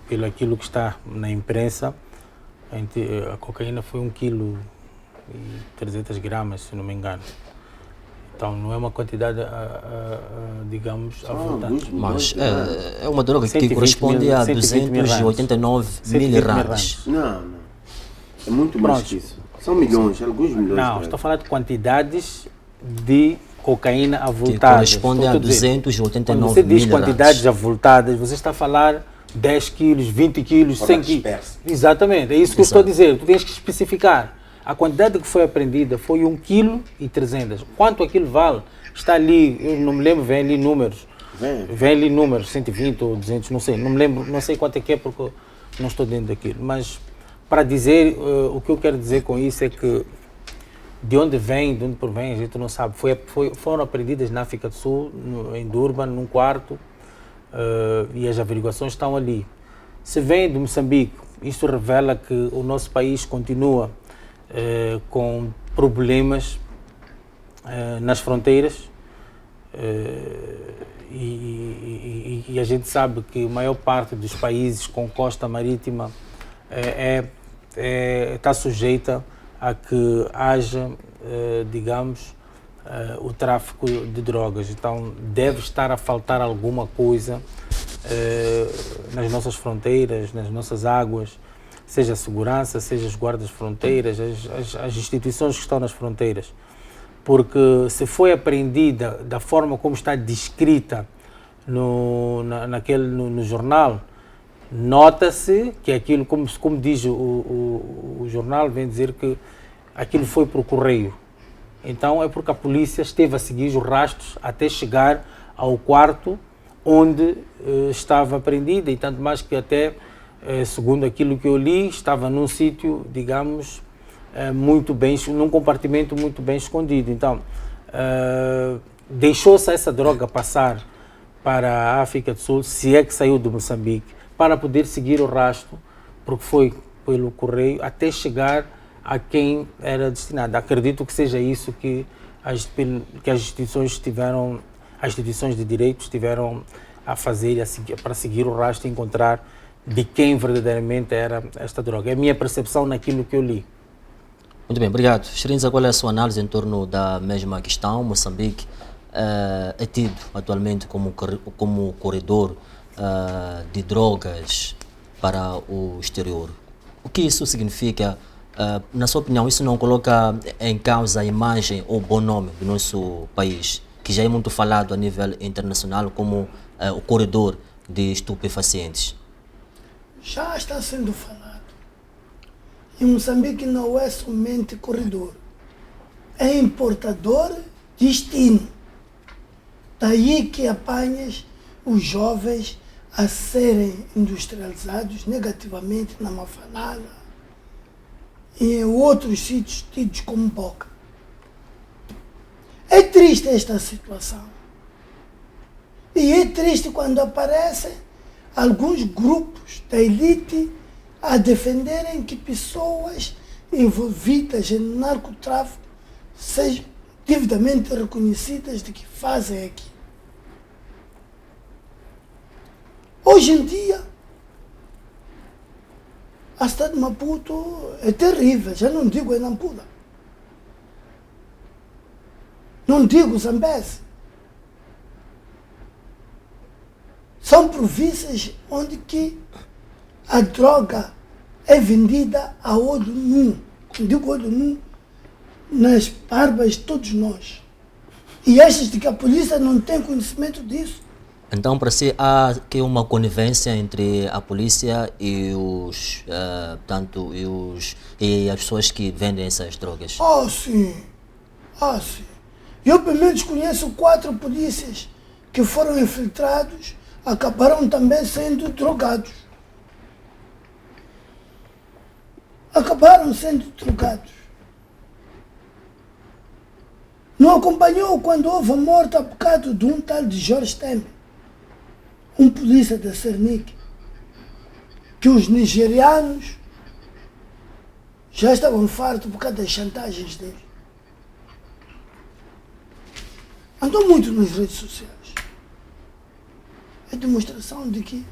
pelo aquilo que está na imprensa, a cocaína foi 1,3 kg, se não me engano. Então não é uma quantidade, digamos, avultada. Mas é uma droga que corresponde a 289 mil rands. Não. É muito mais que isso. São milhões, alguns milhões. Não, estou a falar de quantidades de cocaína avultadas. Que corresponde a 289 mil. Quando você diz quantidades avultadas, você está a falar 10 quilos, 20 quilos, 100 quilos. Exatamente, é isso que eu estou a dizer. Tu tens que especificar. A quantidade que foi apreendida foi 1,3 kg. Quanto aquilo vale? Está ali, eu não me lembro, vem ali números. Vem ali números, 120 ou 200, não sei. Não me lembro, não sei quanto é que é porque não estou dentro daquilo. Mas para dizer, o que eu quero dizer com isso é que de onde provém, a gente não sabe. Foram apreendidas na África do Sul, em Durban, num quarto, e as averiguações estão ali. Se vem de Moçambique, isso revela que o nosso país continua com problemas nas fronteiras, e a gente sabe que a maior parte dos países com costa marítima está sujeita a que haja, digamos, o tráfico de drogas. Então deve estar a faltar alguma coisa nas nossas fronteiras, nas nossas águas, seja a segurança, seja os guardas de fronteiras, as instituições que estão nas fronteiras. Porque se foi apreendida da forma como está descrita no jornal, nota-se que aquilo, como diz o jornal, vem dizer que aquilo foi por correio. Então é porque a polícia esteve a seguir os rastros até chegar ao quarto onde estava apreendida, e tanto mais que até, segundo aquilo que eu li, estava num sítio, digamos, muito bem, num compartimento muito bem escondido. Então, deixou-se essa droga passar para a África do Sul, se é que saiu de Moçambique, para poder seguir o rastro, porque foi pelo correio, até chegar a quem era destinado. Acredito que seja isso que as instituições de direito estiveram a fazer para seguir o rastro e encontrar de quem verdadeiramente era esta droga. É a minha percepção naquilo que eu li. Muito bem, obrigado. Xerins, qual é a sua análise em torno da mesma questão? Moçambique é tido atualmente como corredor de drogas para o exterior. O que isso significa? Na sua opinião, isso não coloca em causa a imagem ou bom nome do nosso país, que já é muito falado a nível internacional como o corredor de estupefacientes? Já está sendo falado. E Moçambique não é somente corredor, é importador destino. Daí que apanhas os jovens a serem industrializados negativamente na Mafalala e em outros sítios tidos como boca. É triste esta situação. E é triste quando aparecem alguns grupos da elite a defenderem que pessoas envolvidas em narcotráfico sejam devidamente reconhecidas de que fazem aqui. Hoje em dia, a cidade de Maputo é terrível, já não digo Nampula, não digo Zambeze. São províncias onde que a droga é vendida a olho nu. Digo olho nu, nas barbas de todos nós. E achas de que a polícia não tem conhecimento disso? Então, para si, há aqui uma conivência entre a polícia e e as pessoas que vendem essas drogas? Ah, sim. Ah, sim. Eu, pelo menos, conheço 4 polícias que foram infiltrados, acabaram também sendo drogados. Acabaram sendo drogados. Não acompanhou quando houve a morte há bocado de um tal de Jorge Tembe, um polícia da Cernic, que os nigerianos já estavam fartos por causa das chantagens dele. Andou muito nas redes sociais. É demonstração de que,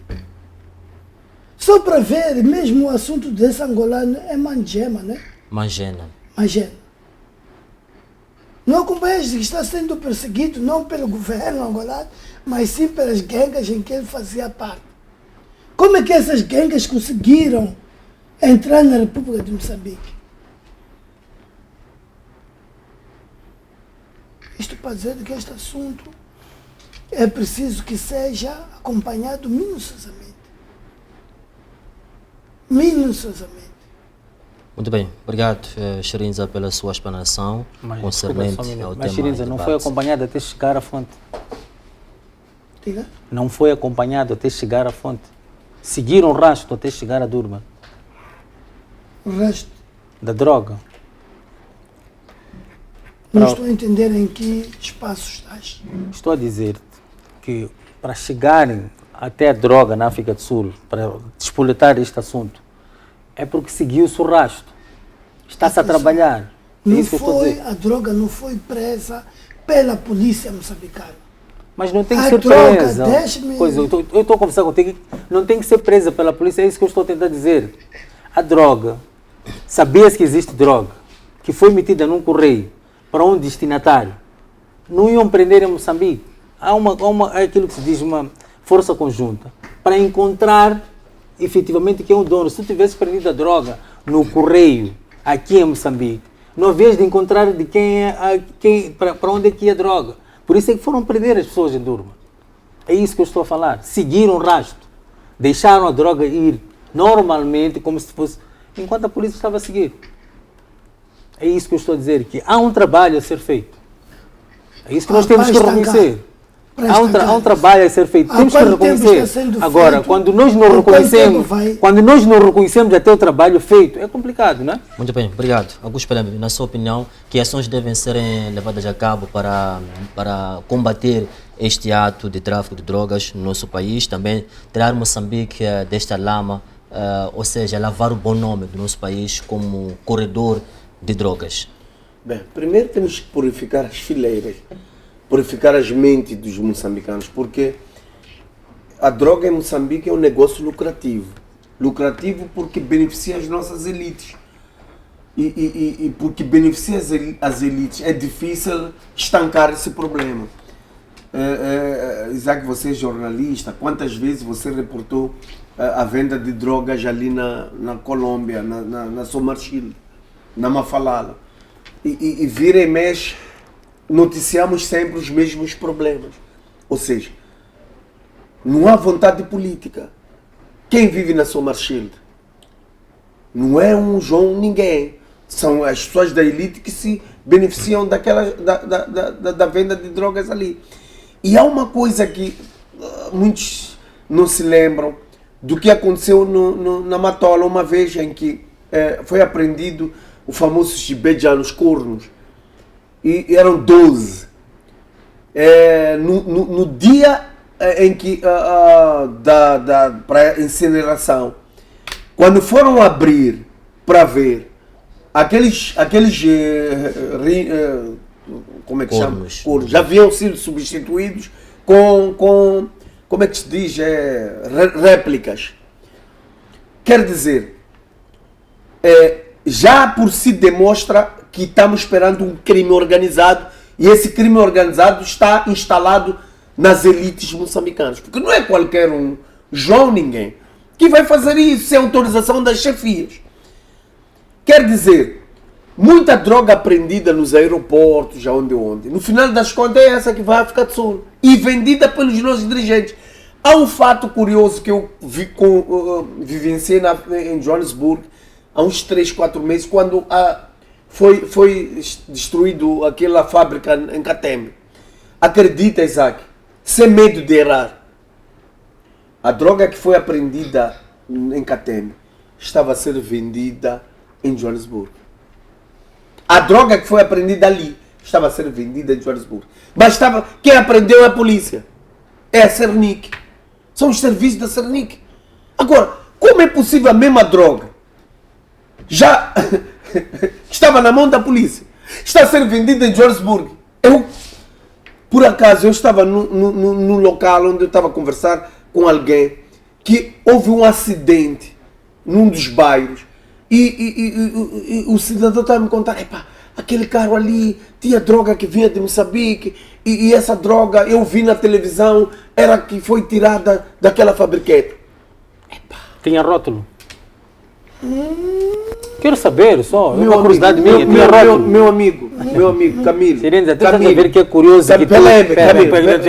só para ver, mesmo o assunto desse angolano é Mangema, né? Mangena. Mangena. Não acompanhas que está sendo perseguido não pelo governo angolano, mas sim pelas gangues em que ele fazia parte. Como é que essas gangues conseguiram entrar na República de Moçambique? Isto para dizer que este assunto é preciso que seja acompanhado minuciosamente. Minuciosamente. Muito bem, obrigado, Chirinza, pela sua explanação concernente ao tema. Mas Chirinza, não foi acompanhado até chegar à fonte? Diga? Não foi acompanhado até chegar à fonte. Seguiram o rastro até chegar à Durban. O resto? Da droga. Não estou a entender em que espaço estás. Estou a dizer-te que para chegarem até a droga na África do Sul, para despoletar este assunto, é porque seguiu-se o rastro. Está-se a trabalhar. Não foi, a droga não foi presa pela polícia moçambicana. Mas não tem que A ser droga, presa. deixe-me- Pois, eu estou a conversar contigo. Não tem que ser presa pela polícia, é isso que eu estou a tentar dizer. A droga, sabia-se que existe droga, que foi metida num correio para um destinatário. Não iam prender em Moçambique. Há aquilo que se diz uma força conjunta para encontrar efetivamente quem é o dono. Se tu tivesse prendido a droga no correio aqui em Moçambique, não havias de encontrar de para onde é que ia a droga. Por isso é que foram prender as pessoas em Durban. É isso que eu estou a falar. Seguiram o rastro. Deixaram a droga ir normalmente, como se fosse, enquanto a polícia estava a seguir. É isso que eu estou a dizer, que há um trabalho a ser feito. É isso que nós temos que reconhecer. Há um trabalho a ser feito. Temos que reconhecer. Agora, quando nós não reconhecemos até o trabalho feito, é complicado, não é? Muito bem, obrigado. Augusto Pelembe, na sua opinião, que ações devem ser levadas a cabo para combater este ato de tráfico de drogas no nosso país, também tirar Moçambique desta lama, ou seja, lavar o bom nome do nosso país como corredor de drogas? Bem, primeiro temos que purificar as fileiras, purificar as mentes dos moçambicanos, porque a droga em Moçambique é um negócio lucrativo. Lucrativo porque beneficia as nossas elites. E porque beneficia as elites, é difícil estancar esse problema. Isaac, você é jornalista, quantas vezes você reportou a venda de drogas ali na Colômbia, na Somarchil, na Mafalala? E vira e mexe, noticiamos sempre os mesmos problemas. Ou seja, não há vontade política. Quem vive na Somarchil não é um João ninguém. São as pessoas da elite que se beneficiam da venda de drogas ali. E há uma coisa que muitos não se lembram do que aconteceu na Matola, uma vez em que foi apreendido o famoso Chibeja nos cornos. E eram 12. No dia em que para incineração, quando foram abrir para ver aqueles como é que chama? Cornos, já haviam sido substituídos com como é que se diz? Réplicas. Quer dizer, já por si demonstra que estamos esperando um crime organizado, e esse crime organizado está instalado nas elites moçambicanas. Porque não é qualquer um, João ninguém, que vai fazer isso sem autorização das chefias. Quer dizer, muita droga apreendida nos aeroportos, onde. No final das contas é essa que vai à África do Sul. E vendida pelos nossos dirigentes. Há um fato curioso que eu vivenciei em Johannesburg há uns 3, 4 meses, quando foi destruído aquela fábrica em Katembe. Acredita, Isaac, sem medo de errar, a droga que foi apreendida em Katembe estava a ser vendida em Johannesburg. A droga que foi apreendida ali estava a ser vendida em Johannesburg. Mas quem apreendeu é a polícia. É a Cernic. São os serviços da Cernic. Agora, como é possível a mesma droga já estava na mão da polícia, está a ser vendida em Johannesburg? Por acaso, eu estava num local onde eu estava a conversar com alguém que houve um acidente num dos bairros e o cidadão estava a me contar, aquele carro ali tinha droga que vinha de Moçambique e essa droga eu vi na televisão, era que foi tirada daquela fabriqueta. Tinha rótulo? Quero saber só, uma curiosidade minha, tinha rótulo. Meu amigo, Camilo. Sirenza, tu estás a ver que é curioso que tu...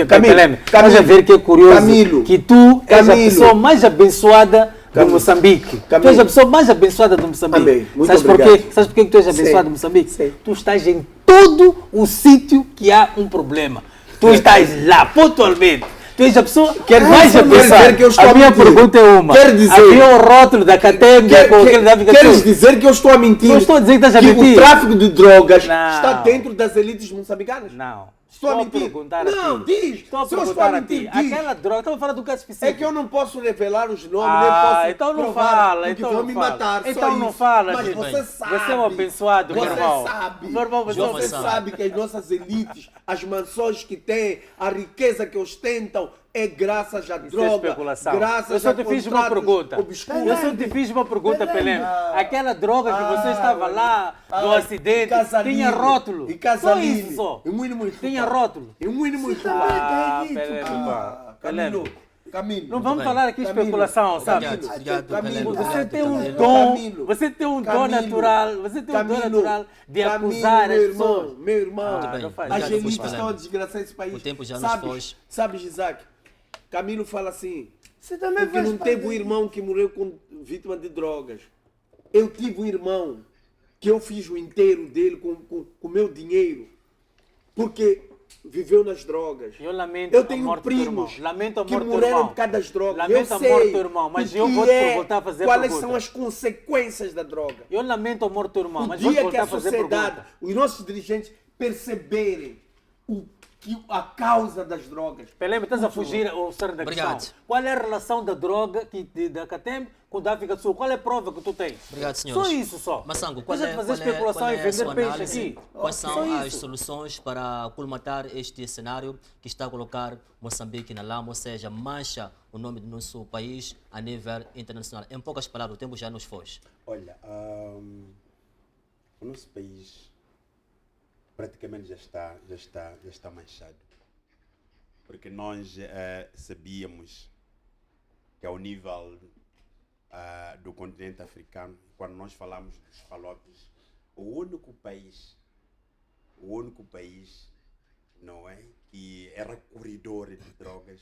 Camilo. Estás a ver que é curioso que tu és a pessoa mais abençoada do Moçambique. Tu és a pessoa mais abençoada do Moçambique. Amém. Muito Sabes obrigado. porquê? Sabes porquê que tu és abençoado do Moçambique? Sei. Tu estás em todo o sítio que há um problema. Tu estás lá, pontualmente. Tu és a pessoa mais abençoada. A minha pergunta é uma. Quer dizer, havia um rótulo da Catembe com aquele da África do Sul. Queres dizer que eu estou a mentir? Não estou a dizer que estás a mentir. O tráfico de drogas Não. está dentro das elites moçambicanas? Não. Estou a mentir? Perguntar Não, a ti. diz. Estou a Se eu perguntar estou a a ti. mentir, diz. Aquela droga, estava a falar do caso específico. É que eu não posso revelar os nomes, nem posso então não provar, fala, porque então vão não me fala. matar, Então só não isso. fala, Mas gente. você sabe. Você é um abençoado, meu irmão. Meu irmão, você é um Você abençoado. sabe que as nossas elites, as mansões que têm, a riqueza que ostentam, é graças à Isso droga. é especulação. Graças Eu só a te fiz uma contratos pergunta. obscuros. Eu só te fiz uma pergunta, Pelé. Aquela droga que você estava lá do Ah, acidente Casalini. tinha rótulo. E Casalini. Só isso só. E muito Tinha rótulo. E muito Pelé, Camilo. Não vamos bem. falar aqui especulação, sabe? Obrigado, Camilo. Pelé. Você tem um Camilo. dom, Camilo. você tem um dom Camilo. natural, você tem um dom natural de acusar as pessoas. Meu irmão, Muito bem. não faz. as Obrigado, elites Pelé. estão a desgraçar esse país. O tempo já nos foi. Sabes, Isaac? Camilo fala assim, Você também porque faz não parte teve um irmão que morreu vítima de drogas. Eu tive um irmão que eu fiz o inteiro dele com o meu dinheiro, porque viveu nas drogas. Eu lamento Eu a tenho morte do teu primos irmão. Lamento a que morte do morreram irmão. por causa das drogas. Lamento eu a sei morte do irmão, mas o eu que vou te voltar a fazer quais pergunta. são as consequências da droga. Eu lamento a morte do irmão, O mas vou te dia que voltar a a fazer sociedade, pergunta. os nossos dirigentes perceberem a causa das drogas. Pelé, me estás a fugir ao cerne da Obrigado. questão. Qual é a relação da droga da Catembe com a África do Sul? Qual é a prova que tu tens? Obrigado, senhores. Só isso só. Massango, qual Deixa é, de fazer qual é- especulação qual é e a vender sua peixe análise? aqui. Quais Só são as isso. soluções para colmatar este cenário que está a colocar Moçambique na lama, ou seja, mancha o nome do nosso país a nível internacional? Em poucas palavras, o tempo já nos foge. Olha, o nosso país praticamente já está manchado. Porque nós sabíamos que ao nível do continente africano, quando nós falamos dos falopes, o único país, não é, que era corredor de drogas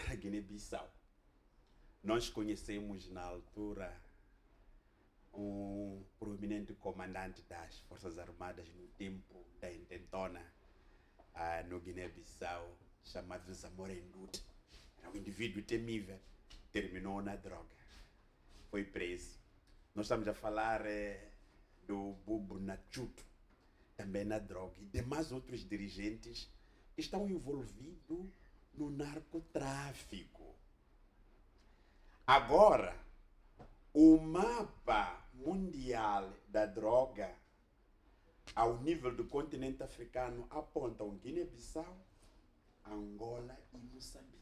era Guiné-Bissau. Nós conhecemos na altura um proeminente comandante das Forças Armadas no tempo da intentona no Guiné-Bissau, chamado Zamora Endut. Era um indivíduo temível, terminou na droga, foi preso. Nós estamos a falar do Bubu Nachuto, também na droga, e demais outros dirigentes que estão envolvidos no narcotráfico. Agora, o mapa mundial da droga ao nível do continente africano apontam Guiné-Bissau, Angola e Moçambique.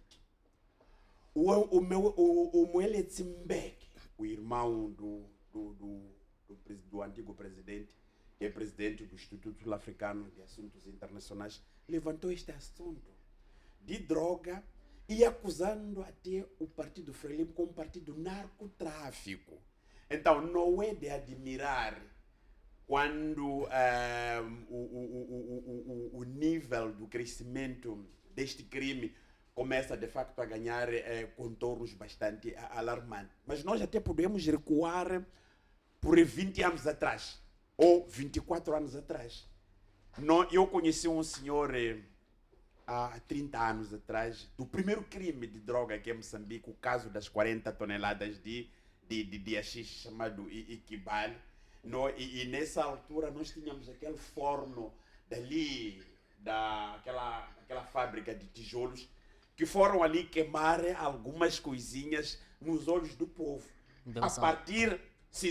O Moele Tsimbeke, o irmão do antigo presidente, que é presidente do Instituto Sul-Africano de Assuntos Internacionais, levantou este assunto de droga e acusando até o Partido Frelimo como partido narcotráfico. Então, não é de admirar quando o nível do crescimento deste crime começa de facto a ganhar contornos bastante alarmantes. Mas nós até podemos recuar por 20 anos atrás, ou 24 anos atrás. Eu conheci um senhor há 30 anos atrás, do primeiro crime de droga aqui em Moçambique, o caso das 40 toneladas de haxixe chamado Iqbal. E nessa altura nós tínhamos aquele forno dali, aquela fábrica de tijolos, que foram ali queimar algumas coisinhas nos olhos do povo. A partir... Sim.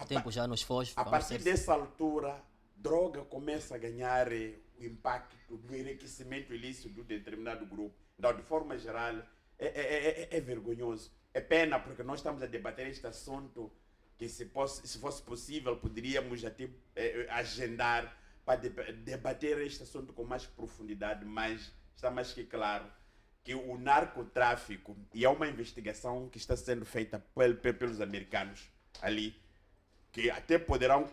Tempo já nos foge. A partir dessa altura, droga começa a ganhar o impacto do enriquecimento ilícito de um determinado grupo. Então, de forma geral, é vergonhoso. É pena, porque nós estamos a debater este assunto que, se fosse possível, poderíamos até agendar para debater este assunto com mais profundidade, mas está mais que claro que o narcotráfico, e é uma investigação que está sendo feita pelos americanos ali, que até poderão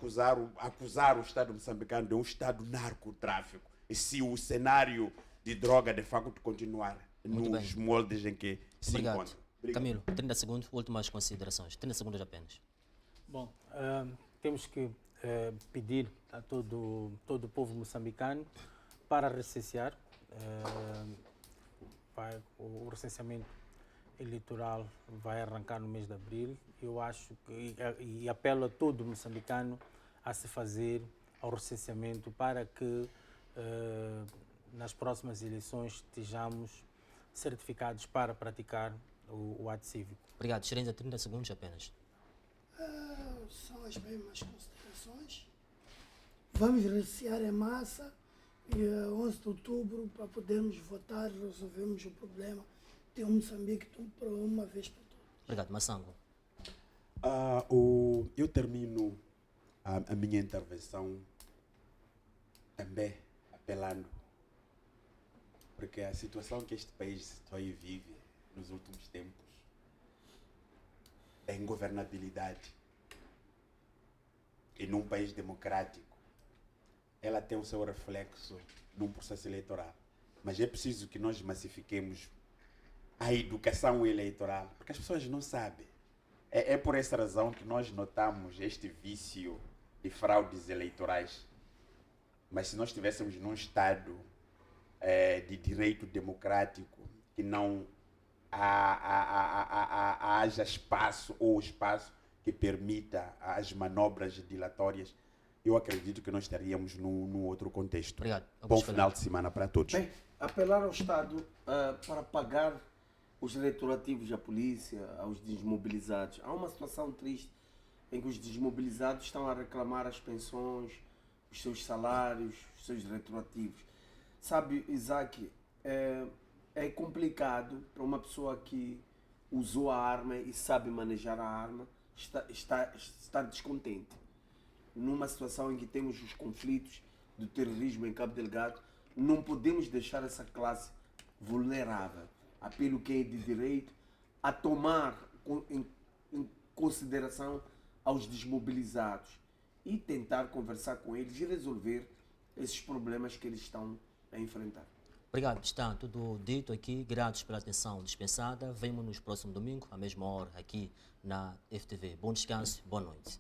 acusar o Estado moçambicano de um Estado narcotráfico, e se o cenário de droga de facto continuar nos moldes em que se encontra. Obrigado. Camilo, 30 segundos, últimas considerações. 30 segundos apenas. Bom, temos que pedir a todo o povo moçambicano para recensear. O recenseamento eleitoral vai arrancar no mês de abril. Eu acho e apelo a todo moçambicano a se fazer ao recenseamento para que nas próximas eleições estejamos certificados para praticar o ato cívico. Obrigado. Xerenda, 30 segundos apenas. São as mesmas considerações. Vamos recensear em massa e 11 de outubro para podermos votar e resolvermos o problema de Moçambique por uma vez por todas. Obrigado. Massango. Eu termino a minha intervenção também apelando, porque a situação que este país vive nos últimos tempos, a ingovernabilidade, e num país democrático, ela tem o seu reflexo num processo eleitoral. Mas é preciso que nós massifiquemos a educação eleitoral, porque as pessoas não sabem. É por essa razão que nós notamos este vício de fraudes eleitorais. Mas se nós estivéssemos num Estado de direito democrático, que não haja espaço que permita as manobras dilatórias, eu acredito que nós estaríamos num outro contexto. Obrigado. Bom final de semana para todos. Bem, apelar ao Estado para pagar os retroativos à polícia, aos desmobilizados. Há uma situação triste em que os desmobilizados estão a reclamar as pensões, os seus salários, os seus retroativos. Sabe, Isaac, é complicado para uma pessoa que usou a arma e sabe manejar a arma estar descontente. Numa situação em que temos os conflitos do terrorismo em Cabo Delgado, não podemos deixar essa classe vulnerável. Apelo quem é de direito a tomar em consideração aos desmobilizados e tentar conversar com eles e resolver esses problemas que eles estão a enfrentar. Obrigado, está tudo dito aqui. Gratos pela atenção dispensada. Vemo-nos próximo domingo, à mesma hora, aqui na FTV. Bom descanso, boa noite.